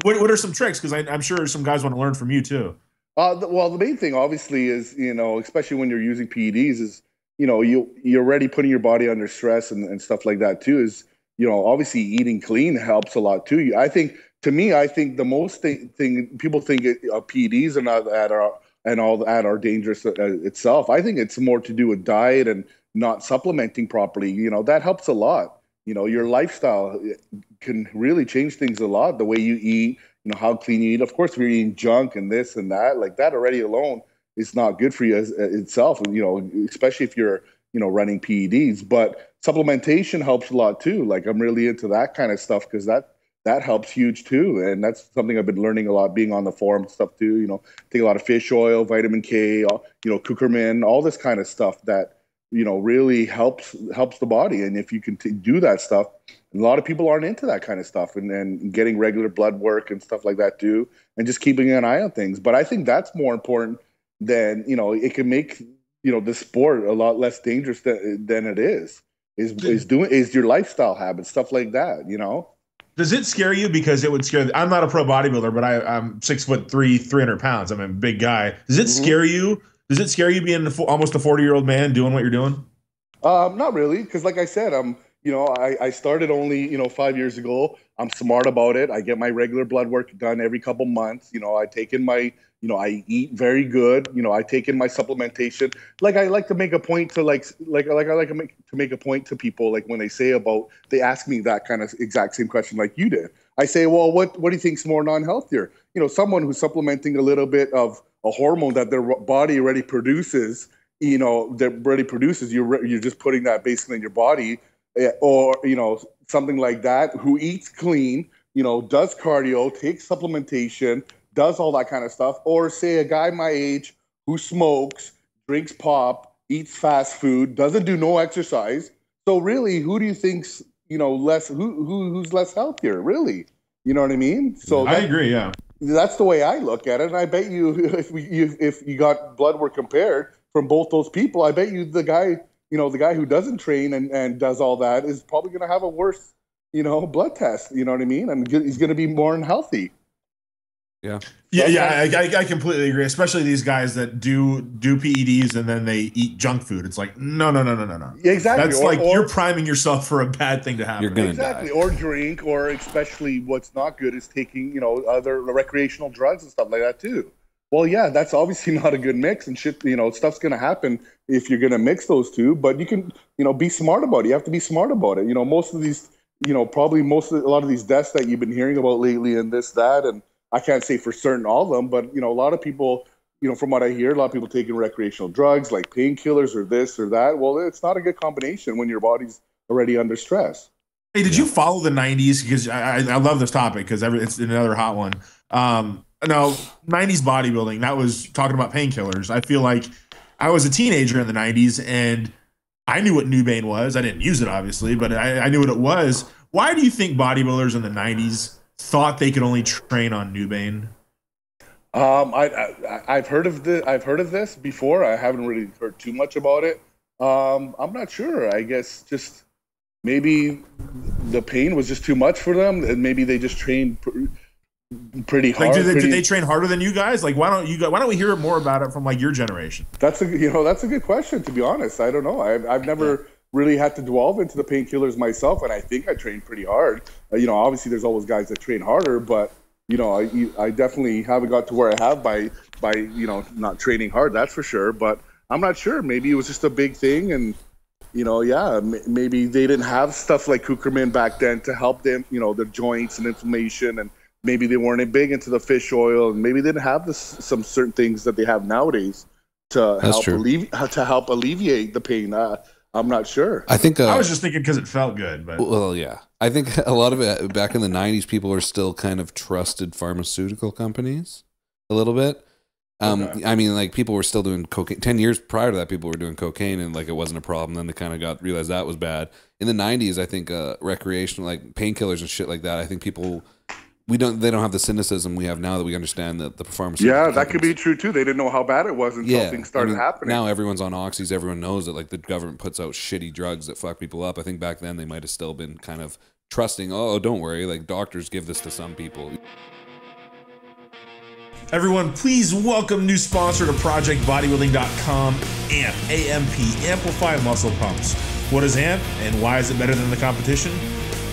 What are some tricks? Because I'm sure some guys want to learn from you too. Well, the main thing obviously is, especially when you're using PEDs, is you're already putting your body under stress and stuff like that too. Is obviously eating clean helps a lot too. I think the most thing people think PEDs are not and all that are dangerous itself. I think it's more to do with diet and not supplementing properly. That helps a lot. Your lifestyle can really change things a lot. The way you eat, how clean you eat. Of course, if you're eating junk and this and that, like that already alone is not good for you itself. Especially if you're running PEDs. But supplementation helps a lot too. Like I'm really into that kind of stuff because that helps huge too. And that's something I've been learning a lot, being on the forum stuff too. Take a lot of fish oil, vitamin K, curcumin, all this kind of stuff that really helps the body. And if you can do that stuff, a lot of people aren't into that kind of stuff and getting regular blood work and stuff like that too, and just keeping an eye on things. But I think that's more important than, it can make, the sport a lot less dangerous than it is your lifestyle habits, stuff like that, Does it scare you? Because it would scare. I'm not a pro bodybuilder, but I'm 6'3", 300 pounds. I'm a big guy. Does it scare you? Does it scare you being almost a 40-year-old man doing what you're doing? Not really, because like I said, I started only 5 years ago. I'm smart about it. I get my regular blood work done every couple months. I take in my I eat very good. I take in my supplementation. Like I like to make a point to make a point to people, like when they ask me that kind of exact same question like you did. I say, well, what do you think's more non-healthier? Someone who's supplementing a little bit of a hormone that their body already produces, you're just putting that basically in your body, or something like that, who eats clean, does cardio, takes supplementation, does all that kind of stuff. Or say a guy my age who smokes, drinks pop, eats fast food, doesn't do no exercise. So really, who do you think's who's less healthier, really? You know what I mean? So I agree, yeah. That's the way I look at it. And I bet you if you got blood work compared from both those people, I bet you the guy who doesn't train and does all that is probably going to have a worse, blood test. You know what I mean? And he's going to be more unhealthy. Yeah. I completely agree. Especially these guys that do PEDs and then they eat junk food. It's like, no. Exactly. That's you're priming yourself for a bad thing to happen. You're going to die. Or drink, or especially what's not good is taking, other recreational drugs and stuff like that too. Well, yeah, that's obviously not a good mix, and shit, stuff's going to happen if you're going to mix those two, but you can, be smart about it. You have to be smart about it. Most of these, a lot of these deaths that you've been hearing about lately and this, that, and I can't say for certain all of them, but, a lot of people, from what I hear, a lot of people taking recreational drugs like painkillers or this or that. Well, it's not a good combination when your body's already under stress. Hey, did you follow the 90s? Because I love this topic because it's another hot one. No, 90s bodybuilding, that was talking about painkillers. I feel like I was a teenager in the 90s and I knew what Nubane was. I didn't use it, obviously, but I knew what it was. Why do you think bodybuilders in the 90s thought they could only train on Nubane? I've heard of this before. I haven't really heard too much about it. I'm not sure. I guess just maybe the pain was just too much for them, and maybe they just trained pretty hard. Like, did they train harder than you guys? Like, why don't we hear more about it from like your generation? That's a good question, to be honest. I don't know. I've never really had to delve into the painkillers myself, and I think I trained pretty hard. Obviously there's always guys that train harder, but I definitely haven't got to where I have by not training hard. That's for sure. But I'm not sure. Maybe it was just a big thing, and maybe they didn't have stuff like curcumin back then to help them, their joints and inflammation, and maybe they weren't big into the fish oil, and maybe they didn't have some certain things that they have nowadays to help alleviate the pain. I'm not sure. I think I was just thinking because it felt good, but well, yeah. I think a lot of it back in the 90s, people were still kind of trusted pharmaceutical companies a little bit. Okay. I mean, like people were still doing cocaine. 10 years prior to that, people were doing cocaine and like it wasn't a problem. Then they kind of realized that was bad. In the 90s, I think recreational, like painkillers and shit like that, I think people they don't have the cynicism we have now that we understand that the performance. Yeah, that could be true too. They didn't know how bad it was until things started happening. Now everyone's on oxys. Everyone knows that like the government puts out shitty drugs that fuck people up. I think back then they might have still been kind of trusting. Oh, don't worry. Like doctors give this to some people. Everyone, please welcome new sponsor to Projectbodybuilding.com, AMP, AMP, Amplify Muscle Pumps. What is AMP and why is it better than the competition?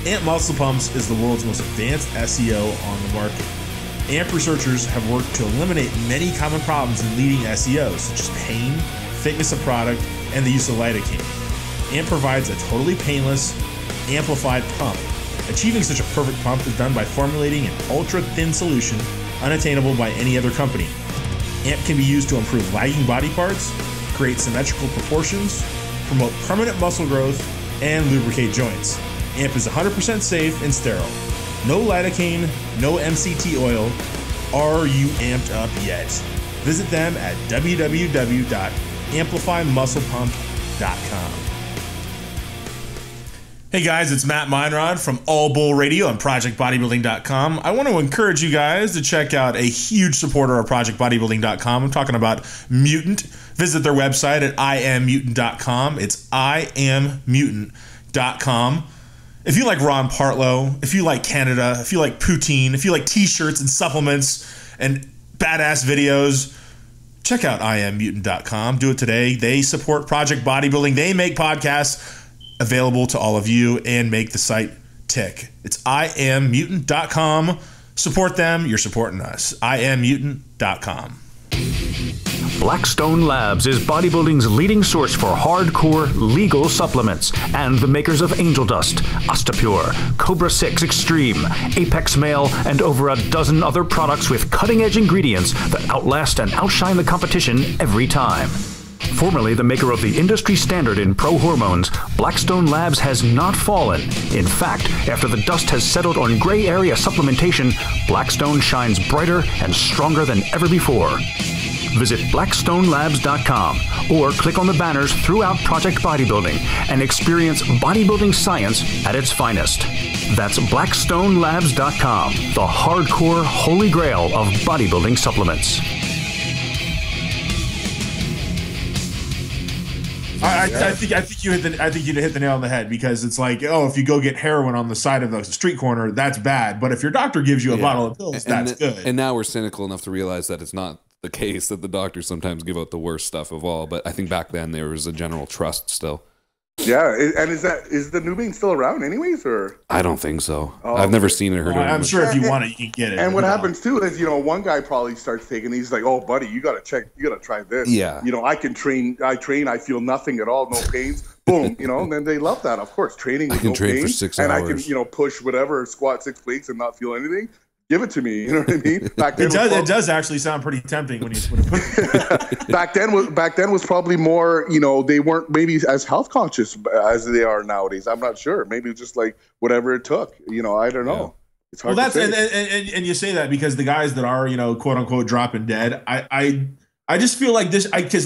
AMP Muscle Pumps is the world's most advanced SEO on the market. AMP researchers have worked to eliminate many common problems in leading SEOs, such as pain, thickness of product, and the use of lidocaine. AMP provides a totally painless, amplified pump. Achieving such a perfect pump is done by formulating an ultra-thin solution unattainable by any other company. AMP can be used to improve lagging body parts, create symmetrical proportions, promote permanent muscle growth, and lubricate joints. AMP is 100% safe and sterile. No lidocaine, no MCT oil. Are you amped up yet? Visit them at www.amplifymusclepump.com. Hey guys, it's Matt Meinrod from All Bull Radio on Projectbodybuilding.com. I want to encourage you guys to check out a huge supporter of Projectbodybuilding.com. I'm talking about Mutant. Visit their website at IamMutant.com. It's IamMutant.com. If you like Ron Partlow, if you like Canada, if you like poutine, if you like t-shirts and supplements and badass videos, check out IamMutant.com. Do it today. They support Project Bodybuilding. They make podcasts available to all of you and make the site tick. It's IamMutant.com. Support them. You're supporting us. IamMutant.com. Blackstone Labs is bodybuilding's leading source for hardcore legal supplements and the makers of Angel Dust, Ostapure, Cobra 6 Extreme, Apex Male, and over a dozen other products with cutting-edge ingredients that outlast and outshine the competition every time. Formerly the maker of the industry standard in pro hormones, Blackstone Labs has not fallen. In fact, after the dust has settled on gray area supplementation, Blackstone shines brighter and stronger than ever before. Visit blackstonelabs.com or click on the banners throughout Project Bodybuilding and experience bodybuilding science at its finest. That's blackstonelabs.com, the hardcore holy grail of bodybuilding supplements. I think you hit the nail on the head, because it's like, oh, if you go get heroin on the side of the street corner, that's bad. But if your doctor gives you a bottle of pills, that's good. And now we're cynical enough to realize that it's not the case, that the doctors sometimes give out the worst stuff of all. But I think back then there was a general trust still. Yeah, and is the Nubian still around anyways, or? I don't think so. I've never seen it or heard of it. I'm sure if you want it, you can get it. And what happens too is, one guy probably starts taking, he's like, oh buddy, you gotta try this. Yeah. I feel nothing at all, no pains. Boom, and then they love that. Of course, training with I can no train pain, for 6 and hours. I can, push whatever, squat 6 plates and not feel anything. Give it to me, you know what I mean? Back then it does actually sound pretty tempting when you put it. back then was probably more, they weren't maybe as health conscious as they are nowadays. I'm not sure. Maybe just like whatever it took. I don't know. Yeah. It's hard to say. And you say that because the guys that are, quote unquote dropping dead, I just feel like this, because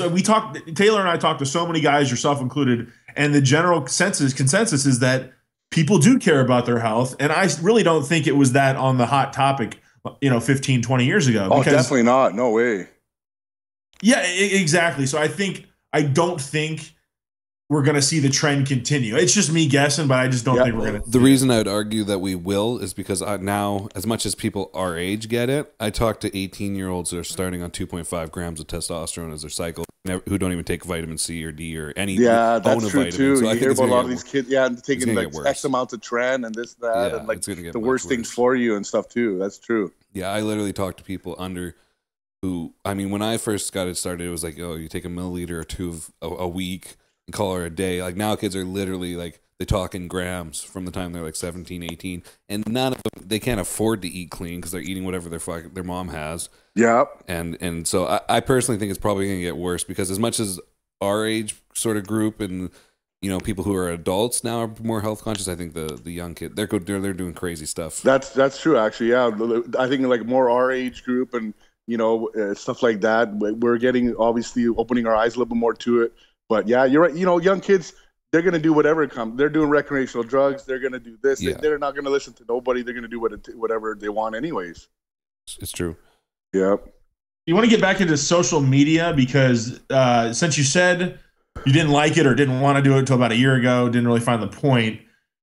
Taylor and I talked to so many guys, yourself included, and the general consensus is that people do care about their health. And I really don't think it was that on the hot topic, 15, 20 years ago. Oh, definitely not. No way. Yeah, exactly. So I don't think we're going to see the trend continue. It's just me guessing, but I just don't think we're going to. The reason I would argue that we will is because now, as much as people our age get it, I talk to 18-year-olds that are starting on 2.5 grams of testosterone as their cycle, who don't even take vitamin C or D or any. Yeah, that's true vitamin. too. So you hear about a lot of these kids, taking like X amount of tren and this, that, and like the worst things for you and stuff too. That's true. Yeah, I literally talk to people who, when I first got it started, it was like, oh, you take a milliliter or two a week and call it a day. Like now kids are literally like, they talk in grams from the time they're like 17, 18, and none of them, they can't afford to eat clean because they're eating whatever their mom has. Yeah. And so I personally think it's probably going to get worse, because as much as our age sort of group and, people who are adults now are more health conscious, I think the young kid, they're doing crazy stuff. That's true, actually. Yeah. I think like more our age group and, stuff like that. We're getting, obviously, opening our eyes a little bit more to it. But yeah, you're right. Young kids, they're going to do whatever comes. They're doing recreational drugs. They're going to do this. Yeah. They're not going to listen to nobody. They're going to do whatever they want anyways. It's true. Yep. You want to get back into social media because since you said you didn't like it or didn't want to do it until about a year ago, didn't really find the point.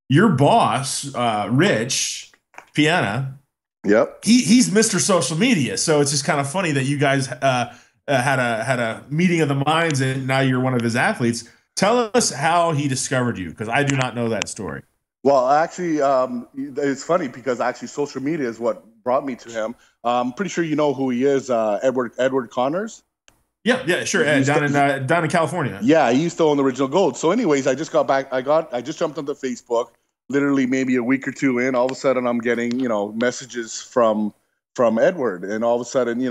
Your boss, Rich Piana, yep, he's Mr. Social Media. So it's just kind of funny that you guys had a meeting of the minds, and now you're one of his athletes. Tell us how he discovered you, because I do not know that story. Well, actually, it's funny because actually social media is what brought me to him. I'm pretty sure you know who he is, Edward Connors. Yeah, sure. Down in California. Yeah, he used to own the Original Gold. So, anyways, I just got back. I just jumped onto Facebook. Literally, maybe a week or two in, all of a sudden, I'm getting messages from Edward, and all of a sudden,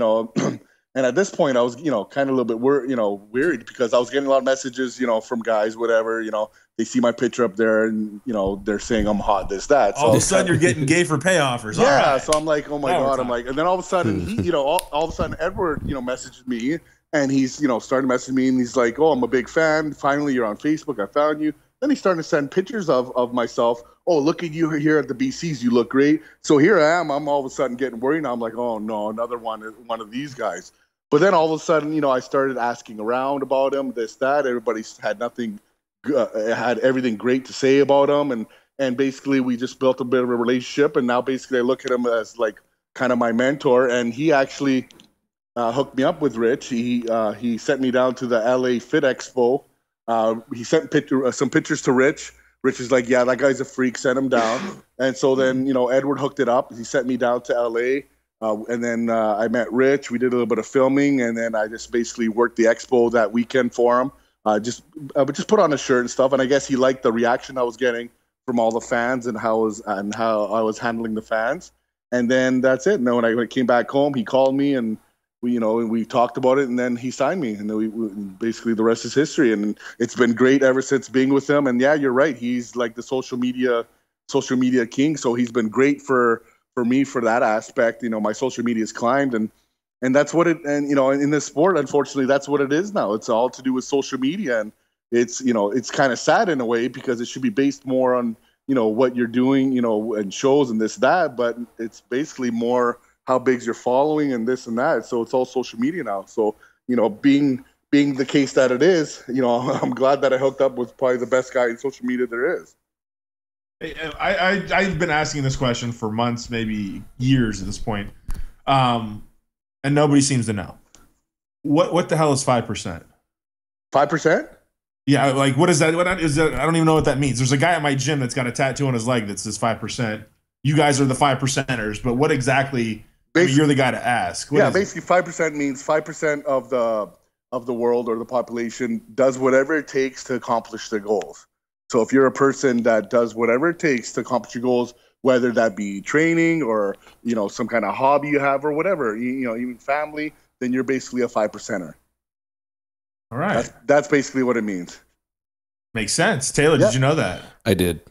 and at this point, I was kind of a little bit worried because I was getting a lot of messages, from guys, whatever, they see my picture up there, and they're saying I'm hot, this, that. So all of a sudden, you're getting gay for pay offers. Yeah, right. So I'm like, oh my god, I'm like, and then all of a sudden, he, all of a sudden, Edward, messages me. And he's, started messaging me, and he's like, oh, I'm a big fan. Finally, you're on Facebook. I found you. Then he's starting to send pictures of myself. Oh, look at you here at the BCs. You look great. So here I am. I'm all of a sudden getting worried. Now I'm like, oh, no, another one of these guys. But then all of a sudden, I started asking around about him, this, that. Everybody had had everything great to say about him. And basically, we just built a bit of a relationship. And now basically I look at him as like kind of my mentor. And he actually hooked me up with Rich. He sent me down to the LA Fit Expo. He sent some pictures to Rich. Rich is like, yeah, that guy's a freak. Send him down. And so then, Edward hooked it up. He sent me down to LA. And then I met Rich. We did a little bit of filming. And then I just basically worked the expo that weekend for him. I would just put on a shirt and stuff. And I guess he liked the reaction I was getting from all the fans and how I was handling the fans. And then that's it. And then when I came back home, he called me and we talked about it, and then he signed me, and then we basically the rest is history. And it's been great ever since being with him. And yeah, you're right. He's like the social media king. So he's been great for me for that aspect. My social media has climbed, and that's what it. And in this sport, unfortunately, that's what it is now. It's all to do with social media, and it's it's kind of sad in a way because it should be based more on what you're doing, and shows and this that. But it's basically more how big's your following and this and that. So it's all social media now. So, being the case that it is, I'm glad that I hooked up with probably the best guy in social media there is. I've been asking this question for months, maybe years at this point. And nobody seems to know. What the hell is 5%? 5%? Yeah, like what is that? What is that? I don't even know what that means. There's a guy at my gym that's got a tattoo on his leg that says 5%. You guys are the 5%ers, but what exactly? You're the guy to ask. Basically 5% means 5% of the world or the population does whatever it takes to accomplish their goals. So if you're a person that does whatever it takes to accomplish your goals, whether that be training or some kind of hobby you have or whatever, even family, then you're basically a 5%er. All right, that's basically what it means. Makes sense. Taylor, Did you know that? I did.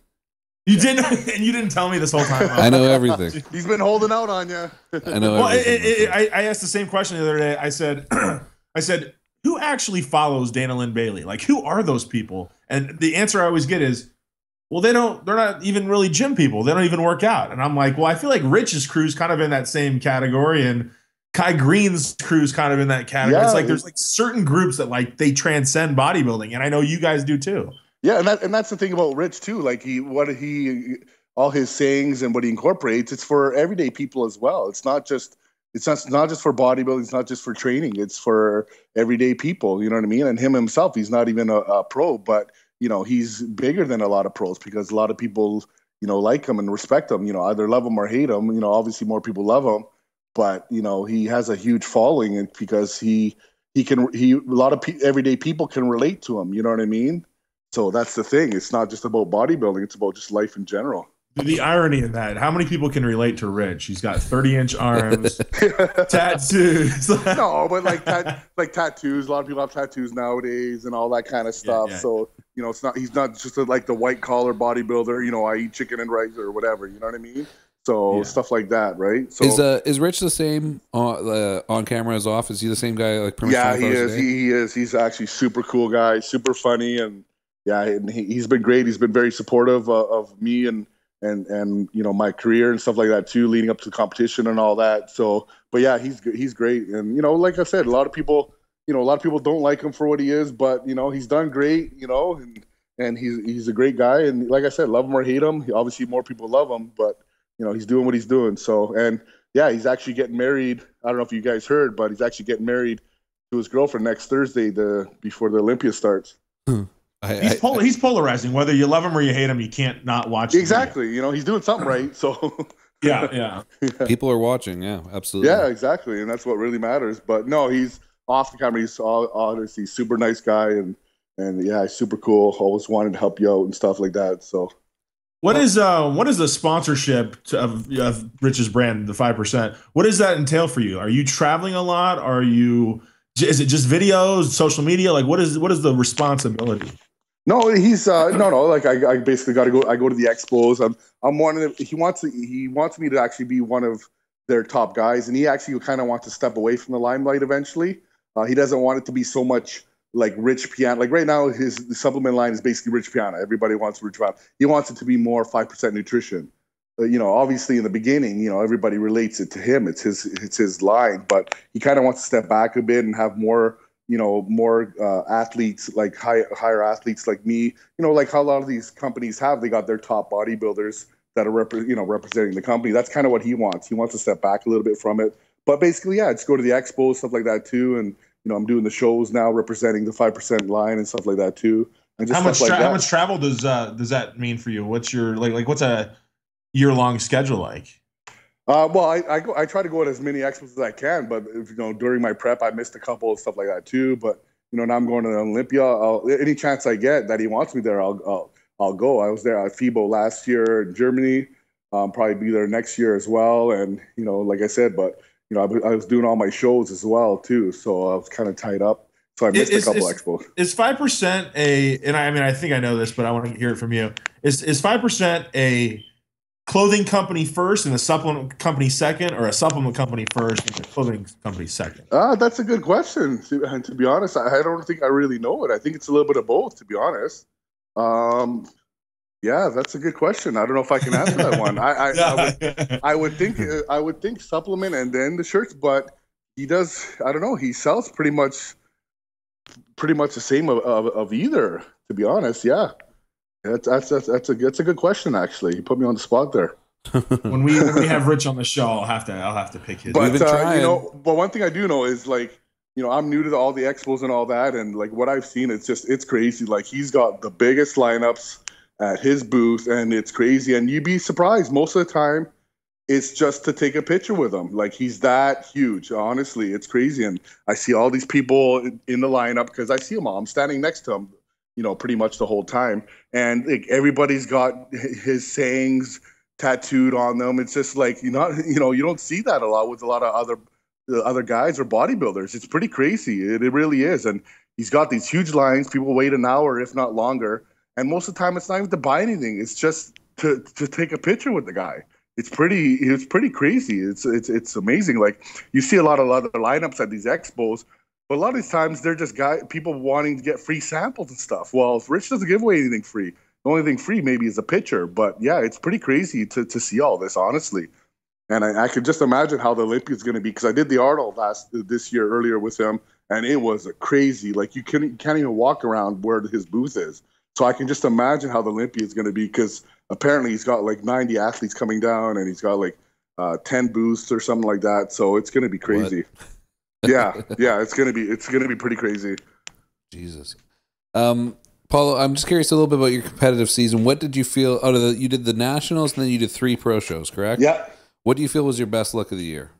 You didn't, and you didn't tell me this whole time. I know everything. He's been holding out on you. I know. Well, I asked the same question the other day. I said, who actually follows Dana Lynn Bailey? Like, who are those people? And the answer I always get is, well, they're not even really gym people. They don't even work out. And I'm like, well, I feel like Rich's crew's kind of in that same category, and Kai Green's crew's kind of in that category. Yeah, it's like there's like certain groups that like they transcend bodybuilding, and I know you guys do too. Yeah, and that's the thing about Rich too. Like all his sayings and what he incorporates, it's for everyday people as well. It's not just for bodybuilding. It's not just for training. It's for everyday people. You know what I mean? And him himself, he's not even a pro, but he's bigger than a lot of pros because a lot of people like him and respect him. Either love him or hate him. Obviously more people love him, but he has a huge following because a lot of everyday people can relate to him. You know what I mean? So that's the thing. It's not just about bodybuilding. It's about just life in general. The irony of that, how many people can relate to Rich? He's got 30-inch arms, tattoos. No, but like tattoos. A lot of people have tattoos nowadays and all that kind of stuff. Yeah. So, he's not just like the white-collar bodybuilder, I eat chicken and rice or whatever. You know what I mean? So stuff like that, right? So is Rich the same on camera as off? Is he the same guy? Like he is. He is. He's actually super cool guy, super funny, and yeah, and he's been great. He's been very supportive of me and my career and stuff like that too, leading up to the competition and all that. So, but yeah, he's great. And like I said, a lot of people don't like him for what he is, but he's done great. And he's a great guy. And like I said, love him or hate him, obviously more people love him, but he's doing what he's doing. So, and yeah, he's actually getting married. I don't know if you guys heard, but he's actually getting married to his girlfriend next Thursday, before the Olympia starts. He's polarizing. Whether you love him or you hate him, you can't not watch. Exactly. He's doing something right. So yeah. People are watching. Yeah, absolutely. Yeah, exactly. And that's what really matters. But no, he's off the camera. He's honestly super nice guy, and yeah, he's super cool. Always wanted to help you out and stuff like that. So what is the sponsorship of Rich's brand, the 5%? What does that entail for you? Are you traveling a lot? Is it just videos, social media? Like what is the responsibility? No, he's no. Like I basically got to go. I go to the expos. I'm one of the. He wants me to actually be one of their top guys, and he actually kind of wants to step away from the limelight eventually. He doesn't want it to be so much like Rich Piana. Like right now, his supplement line is basically Rich Piana. Everybody wants Rich Piana. He wants it to be more 5% nutrition. Obviously in the beginning, everybody relates it to him. It's his line, but he kind of wants to step back a bit and have more athletes, like higher athletes like me, like how a lot of these companies have. They got their top bodybuilders that are representing the company. That's kind of what he wants. He wants to step back a little bit from it. But basically, yeah, just go to the expos, stuff like that too. And I'm doing the shows now, representing the 5% line and stuff like that too. And just how much travel does that mean for you? What's your what's a year-long schedule like? Well, I try to go to as many expos as I can, but during my prep, I missed a couple of stuff like that too. But now I'm going to Olympia. Any chance I get that he wants me there, I'll go. I was there at FIBO last year in Germany. Probably be there next year as well. And like I said, but I was doing all my shows as well too, so I was kind of tied up. So I missed a couple expos. Is 5% and I think I know this, but I want to hear it from you. Is 5% a clothing company first and a supplement company second, or a supplement company first and a clothing company second? That's a good question. To be honest, I don't think I really know it. I think it's a little bit of both, to be honest. Yeah, that's a good question. I don't know if I can answer that one. I would think supplement and then the shirts, but he does. I don't know. He sells pretty much the same of either. To be honest, yeah. That's a good question. Actually, you put me on the spot there. when we have Rich on the show, I'll have to pick his. But but one thing I do know is I'm new to all the expos and all that, and like what I've seen, it's crazy. Like he's got the biggest lineups at his booth, and it's crazy. And you'd be surprised most of the time. It's just to take a picture with him. Like he's that huge. Honestly, it's crazy. And I see all these people in the lineup because I see them all. I'm standing next to him, pretty much the whole time. And like, everybody's got his sayings tattooed on them. It's just like, you don't see that a lot with a lot of other guys or bodybuilders. It's pretty crazy. It really is. And he's got these huge lines. People wait an hour, if not longer. And most of the time, it's not even to buy anything. It's just to take a picture with the guy. It's pretty crazy. It's amazing. Like you see a lot of other lineups at these expos, but a lot of these times they're just people wanting to get free samples and stuff. Well, if Rich doesn't give away anything free, the only thing free maybe is a picture. But yeah, it's pretty crazy to see all this, honestly. And I could just imagine how the Olympia is going to be, because I did the Arnold this year earlier with him, and it was crazy. Like you can't even walk around where his booth is. So I can just imagine how the Olympia is going to be, because apparently he's got like 90 athletes coming down, and he's got like 10 booths or something like that. So it's going to be crazy. yeah, it's going to be pretty crazy. Jesus. Paulo, I'm just curious a little bit about your competitive season. What did you feel out of you did the Nationals and then you did 3 pro shows, correct? Yeah. What do you feel was your best look of the year?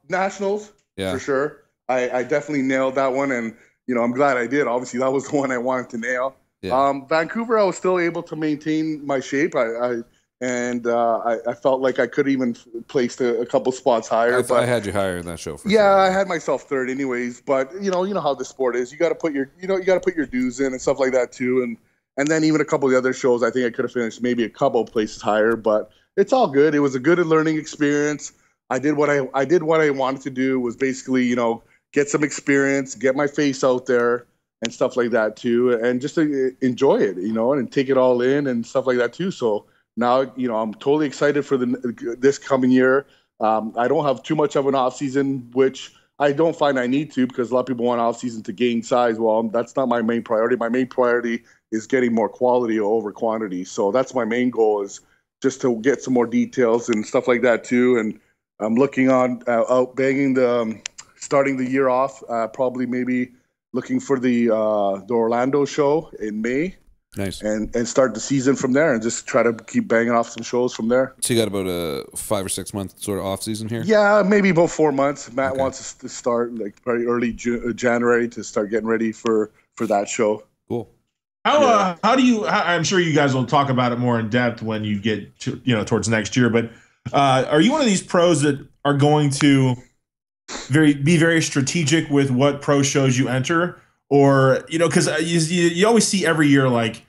Nationals, for sure. I definitely nailed that one, and I'm glad I did. Obviously, that was the one I wanted to nail. Yeah. Vancouver, I was still able to maintain my shape. I felt like I could even place a couple spots higher. I had you higher in that show. For sure. I had had myself third, anyways. But you know how the sport is. You got to put your dues in and stuff like that too. And then even a couple of the other shows, I think I could have finished maybe a couple of places higher. But it's all good. It was a good learning experience. I did what I wanted to do, was basically get some experience, get my face out there. and stuff like that too, and just to enjoy it, and take it all in and stuff like that too. So now, I'm totally excited for this coming year. I don't have too much of an off season, which I don't find I need to, because a lot of people want off season to gain size. Well, that's not my main priority. My main priority is getting more quality over quantity. So that's my main goal, is just to get some more details and stuff like that too. And I'm looking on out banging starting the year off, probably maybe looking for the Orlando show in May. Nice. And start the season from there, and just try to keep banging off some shows from there. So you got about a 5 or 6 month sort of off season here? Yeah, maybe about 4 months. Matt wants us to start like probably early January to start getting ready for that show. Cool. How do you? I'm sure you guys will talk about it more in depth when you get to, towards next year. But are you one of these pros that are going to be very strategic with what pro shows you enter? Or, because you always see every year, like,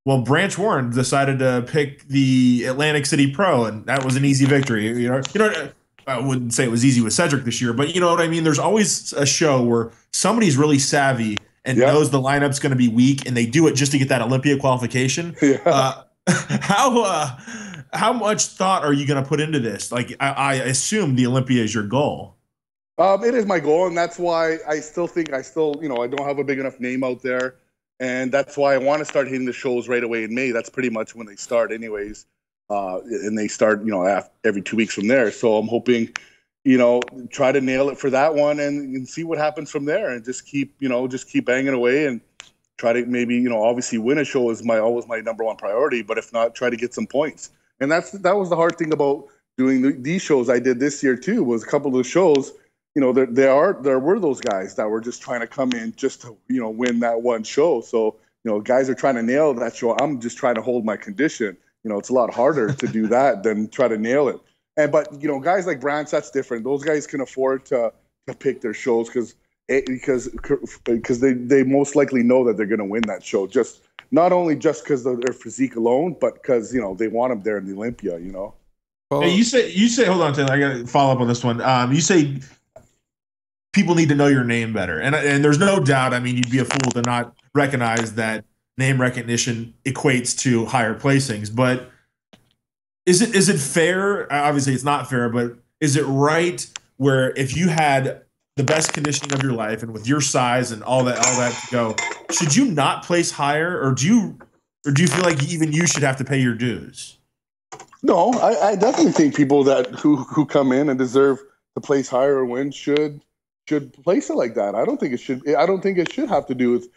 well, Branch Warren decided to pick the Atlantic City Pro, and that was an easy victory. I wouldn't say it was easy with Cedric this year, but you know what I mean? There's always a show where somebody's really savvy and knows the lineup's going to be weak, and they do it just to get that Olympia qualification. Yeah. How much thought are you going to put into this? Like, I assume the Olympia is your goal. It is my goal, and that's why I still think I don't have a big enough name out there, and that's why I want to start hitting the shows right away in May. That's pretty much when they start anyways, and they start, every 2 weeks from there. So I'm hoping, try to nail it for that one and see what happens from there, and just keep banging away and try to maybe, obviously win a show is always my number one priority, but if not, try to get some points. And that was the hard thing about doing these shows I did this year too, was a couple of the shows. There were those guys that were just trying to come in just to, win that one show. So, guys are trying to nail that show. I'm just trying to hold my condition. It's a lot harder to do that than try to nail it. But guys like Branch, that's different. Those guys can afford to pick their shows because they most likely know that they're going to win that show. Just not only just because of their physique alone, but because, they want them there in the Olympia, Hey, you say, hold on, Taylor, I got to follow up on this one. You say people need to know your name better. And there's no doubt, you'd be a fool to not recognize that name recognition equates to higher placings. But is it fair? Obviously it's not fair, but is it right where if you had the best conditioning of your life and with your size and all that to go, should you not place higher, or do you feel like even you should have to pay your dues? No, I definitely think people who come in and deserve to place higher or win should place it like that. I don't think it should have to do with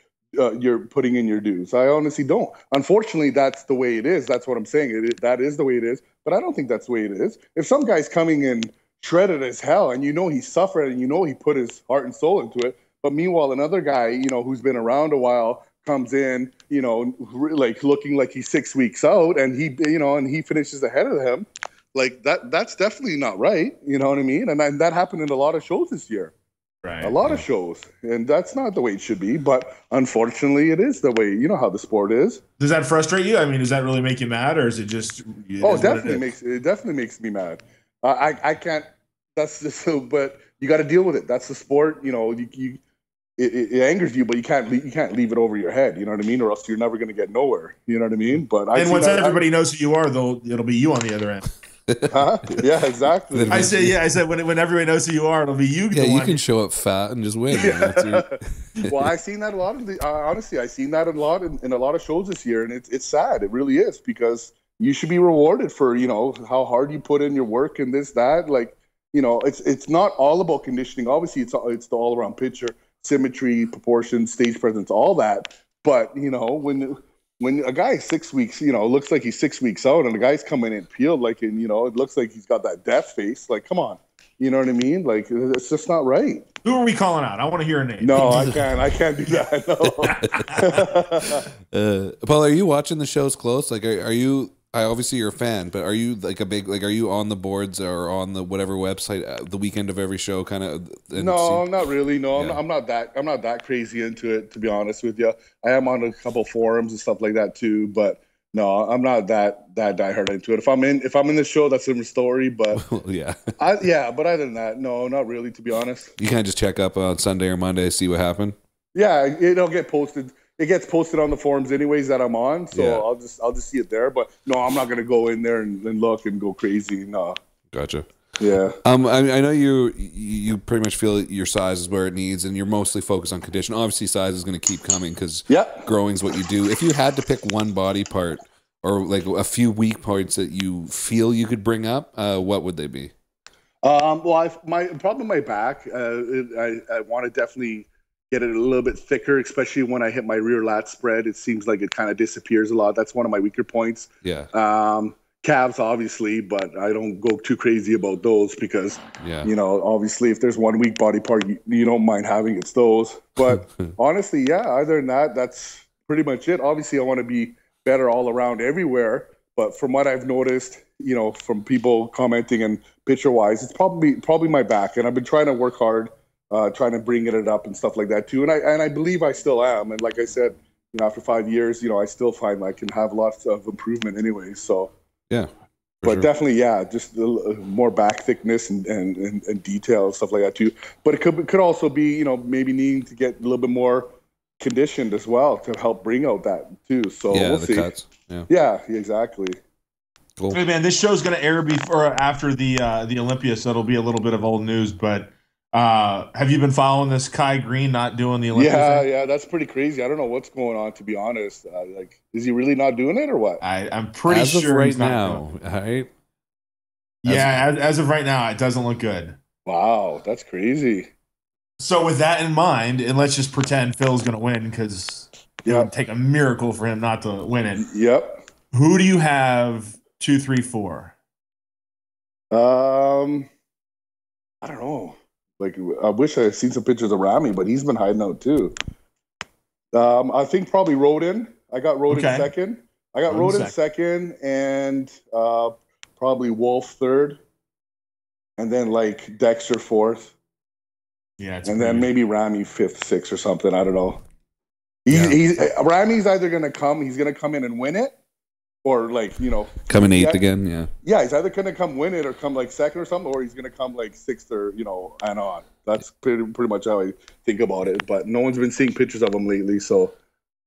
you're putting in your dues. I honestly don't. Unfortunately, that's the way it is. That's what I'm saying. That is the way it is. But I don't think that's the way it is. If some guy's coming in shredded as hell, and he suffered, and he put his heart and soul into it, but meanwhile another guy, who's been around a while, comes in, like looking like he's 6 weeks out, and he finishes ahead of him, like that's definitely not right. You know what I mean? And that happened in a lot of shows this year. Right. A lot of shows, and that's not the way it should be. But unfortunately, it is the way. You know how the sport is. Does that frustrate you? Does that really make you mad, or is it just? It definitely makes me mad. I can't. That's just so. But you got to deal with it. That's the sport. It angers you, but you can't leave it over your head. You know what I mean? Or else you're never going to get nowhere. You know what I mean? But once everybody knows who you are, it'll be you on the other end. Huh? Yeah, exactly. I said when everybody knows who you are, it'll be you. Yeah, you can show up fat and just win. Yeah. Well, I've seen that a lot. Honestly, I've seen that a lot in a lot of shows this year, and it's sad. It really is, because you should be rewarded for how hard you put in your work and this that. Like it's not all about conditioning. Obviously, it's the all around picture, symmetry, proportion, stage presence, all that. But when a guy is 6 weeks, looks like he's 6 weeks out, and the guy's coming in peeled, like, and it looks like he's got that death face. Like, come on, you know what I mean? Like, it's just not right. Who are we calling out? I want to hear a name. No, I can't do that. No. Paul, are you watching the shows close? Like, are you? Obviously you're a fan, but are you like are you on the boards or on the whatever website the weekend of every show kind of? No, not really. No, yeah. I'm not that crazy into it, to be honest with you. I am on a couple forums and stuff like that too, but no, I'm not that diehard into it. If I'm in the show, that's a different story. But yeah, but other than that, no, not really, to be honest. You kind of just check up on Sunday or Monday, see what happened. Yeah, it'll get posted. It gets posted on the forums anyways that I'm on, so Yeah. I'll just see it there. But no, I'm not gonna go in there and look and go crazy. No. Gotcha. Yeah. I know you pretty much feel your size is where it needs, and you're mostly focused on condition. Obviously, size is going to keep coming because growing is what you do. If you had to pick one body part or like a few weak points that you feel you could bring up, what would they be? Well, probably my back. I want to definitely get it a little bit thicker, especially when I hit my rear lat spread. It seems like it kind of disappears a lot. That's one of my weaker points. Yeah. Calves, obviously, but I don't go too crazy about those because, obviously, if there's one weak body part you don't mind having, it's those. But honestly, yeah, other than that, that's pretty much it. Obviously, I want to be better all around everywhere. But from what I've noticed, from people commenting and picture-wise, it's probably my back. And I've been trying to work hard, trying to bring it up and stuff like that too. And I believe I still am. And like I said, after 5 years, I still find I can have lots of improvement anyway. So. Yeah, but definitely, just more back thickness and detail and stuff like that too. But it could also be, maybe needing to get a little bit more conditioned as well to help bring out that too. So we'll see. Cuts. Yeah, exactly. Cool. Hey man, this show's going to air before after the Olympia, so it'll be a little bit of old news. But have you been following this Kai Green not doing the Olympia thing? Yeah, that's pretty crazy. I don't know what's going on, to be honest. Is he really not doing it or what? I'm pretty as sure of right he's not now, doing it. right? As of right now, it doesn't look good. Wow, that's crazy. So with that in mind, and let's just pretend Phil's going to win because it would take a miracle for him not to win it. Yep. Who do you have 2, 3, 4? I don't know. I wish I had seen some pictures of Rami, but he's been hiding out too. I think probably Roden. I got Roden second. I got Roden second, and probably Wolf third, and then Dexter fourth. Yeah, and then maybe Rami fifth, sixth, or something. I don't know. Rami's either gonna come. He's gonna come in and win it, or come in eighth again. Yeah, he's either gonna come win it or come second or something, or he's gonna come sixth or and on. That's pretty much how I think about it. But no one's been seeing pictures of him lately, so.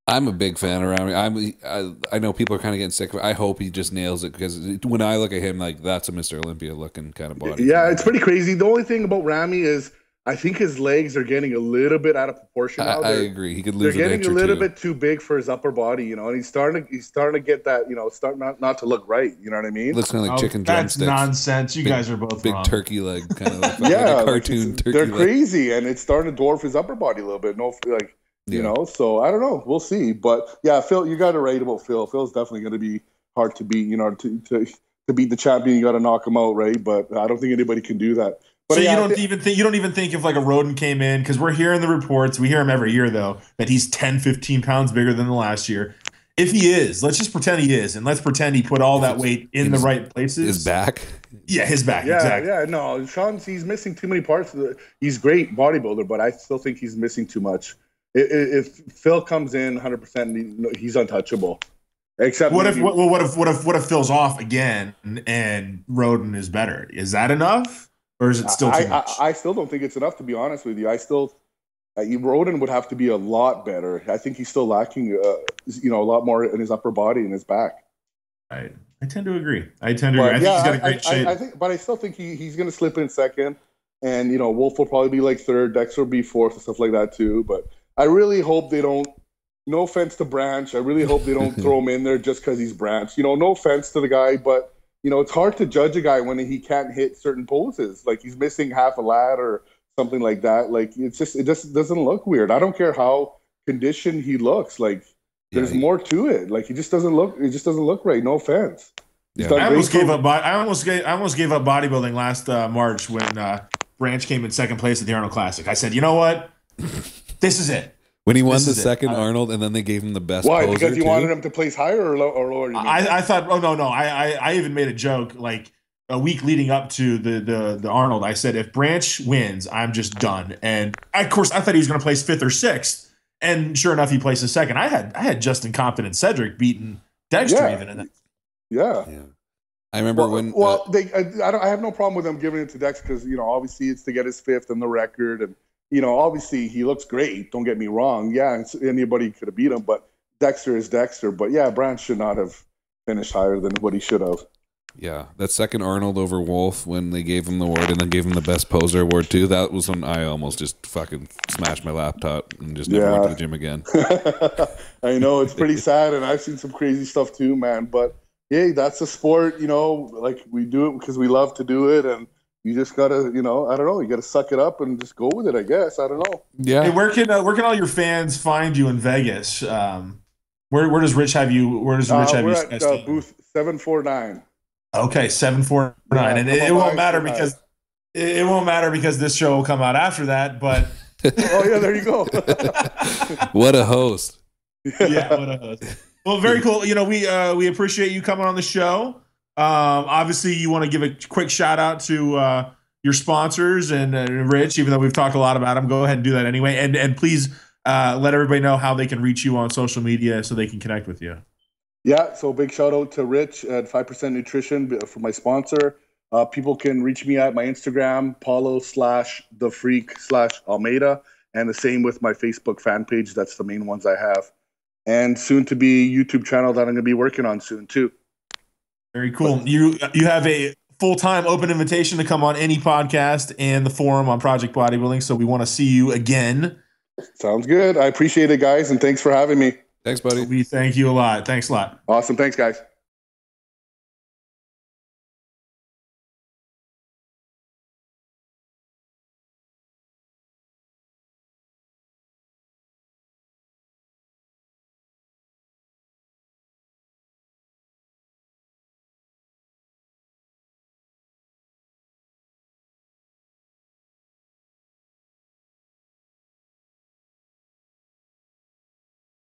I'm a big fan of Rami. I know people are kind of getting sick of it. I hope he just nails it because when I look at him, that's a Mr. Olympia looking kind of body. Yeah, it's pretty crazy. The only thing about Rami is I think his legs are getting a little bit out of proportion now. I agree. He could lose. They're getting a little bit too big for his upper body, and he's starting to get that, starting not to look right. You know what I mean? Looks kind of like chicken drumsticks. That's nonsense. You guys are both big wrong. Turkey leg, kind of like a cartoon turkey. They're leg. crazy, and it's starting to dwarf his upper body a little bit. So I don't know. We'll see. But yeah, Phil, you got it right about Phil. Phil's definitely going to be hard to beat. To beat the champion, you got to knock him out, right? But I don't think anybody can do that. But so you don't even think if a Roden came in, because we're hearing the reports, we hear him every year though, that he's 10, 15 pounds bigger than the last year. If he is, let's just pretend he is, and let's pretend he put all that weight in the right places. His back? Yeah, his back, exactly. Yeah, no, he's missing too many parts. He's a great bodybuilder, but I still think he's missing too much. If Phil comes in 100%, he's untouchable. Except what if Phil's off again and Roden is better? Is that enough? Or is it still too much? I still don't think it's enough, to be honest with you. Roden would have to be a lot better. I think he's still lacking, a lot more in his upper body and his back. I tend to agree. I think he's got a great shape. But I still think he's going to slip in second. And, Wolf will probably be third. Dexter will be fourth and stuff like that too. But I really hope they don't, no offense to Branch, I really hope they don't throw him in there just because he's Branch. No offense to the guy, but it's hard to judge a guy when he can't hit certain poses. He's missing half a lat or something like that. It just doesn't look weird. I don't care how conditioned he looks. There's more to it. It just doesn't look right. No offense. Yeah. I almost gave up bodybuilding last March when Branch came in second place at the Arnold Classic. I said, you know what? This is it. When he won the second Arnold, and then they gave him the best. Why? Because you wanted him to place higher or lower? I thought. Oh no! I even made a joke a week leading up to the Arnold. I said if Branch wins, I'm just done. And of course, I thought he was going to place fifth or sixth. And sure enough, he placed second. I had Justin Compton and Cedric beating Dexter even in that. Yeah. I remember when. I have no problem with them giving it to Dex because obviously it's to get his fifth and the record and obviously he looks great. Don't get me wrong. Yeah, anybody could have beat him, but Dexter is Dexter. But yeah, Brand should not have finished higher than what he should have. Yeah, that second Arnold over Wolf when they gave him the award and then gave him the best poser award too. That was when I almost just fucking smashed my laptop and just never went to the gym again. I know, it's pretty sad, and I've seen some crazy stuff too, man. But hey, that's a sport, like we do it because we love to do it, and you just gotta, I don't know, you gotta suck it up and just go with it, I guess. I don't know. Yeah. Hey, where can all your fans find you in Vegas? Where does Rich have you? Where does Rich have you? We're at booth 749. Okay, 749, and it won't matter because this show will come out after that. But oh yeah, there you go. What a host! Yeah, what a host. Well, very cool. We appreciate you coming on the show. Obviously, you want to give a quick shout out to your sponsors and Rich, even though we've talked a lot about him. Go ahead and do that anyway, and please let everybody know how they can reach you on social media so they can connect with you. Yeah, so big shout out to Rich at 5% Nutrition for my sponsor. People can reach me at my Instagram, Paulo/thefreak/Almeida, and the same with my Facebook fan page. That's the main ones I have. And soon to be YouTube channel that I'm going to be working on soon too. Very cool. You have a full-time open invitation to come on any podcast and the forum on Project Bodybuilding, so we want to see you again. Sounds good. I appreciate it, guys, and thanks for having me. Thanks, buddy. We thank you a lot. Thanks a lot. Awesome. Thanks, guys.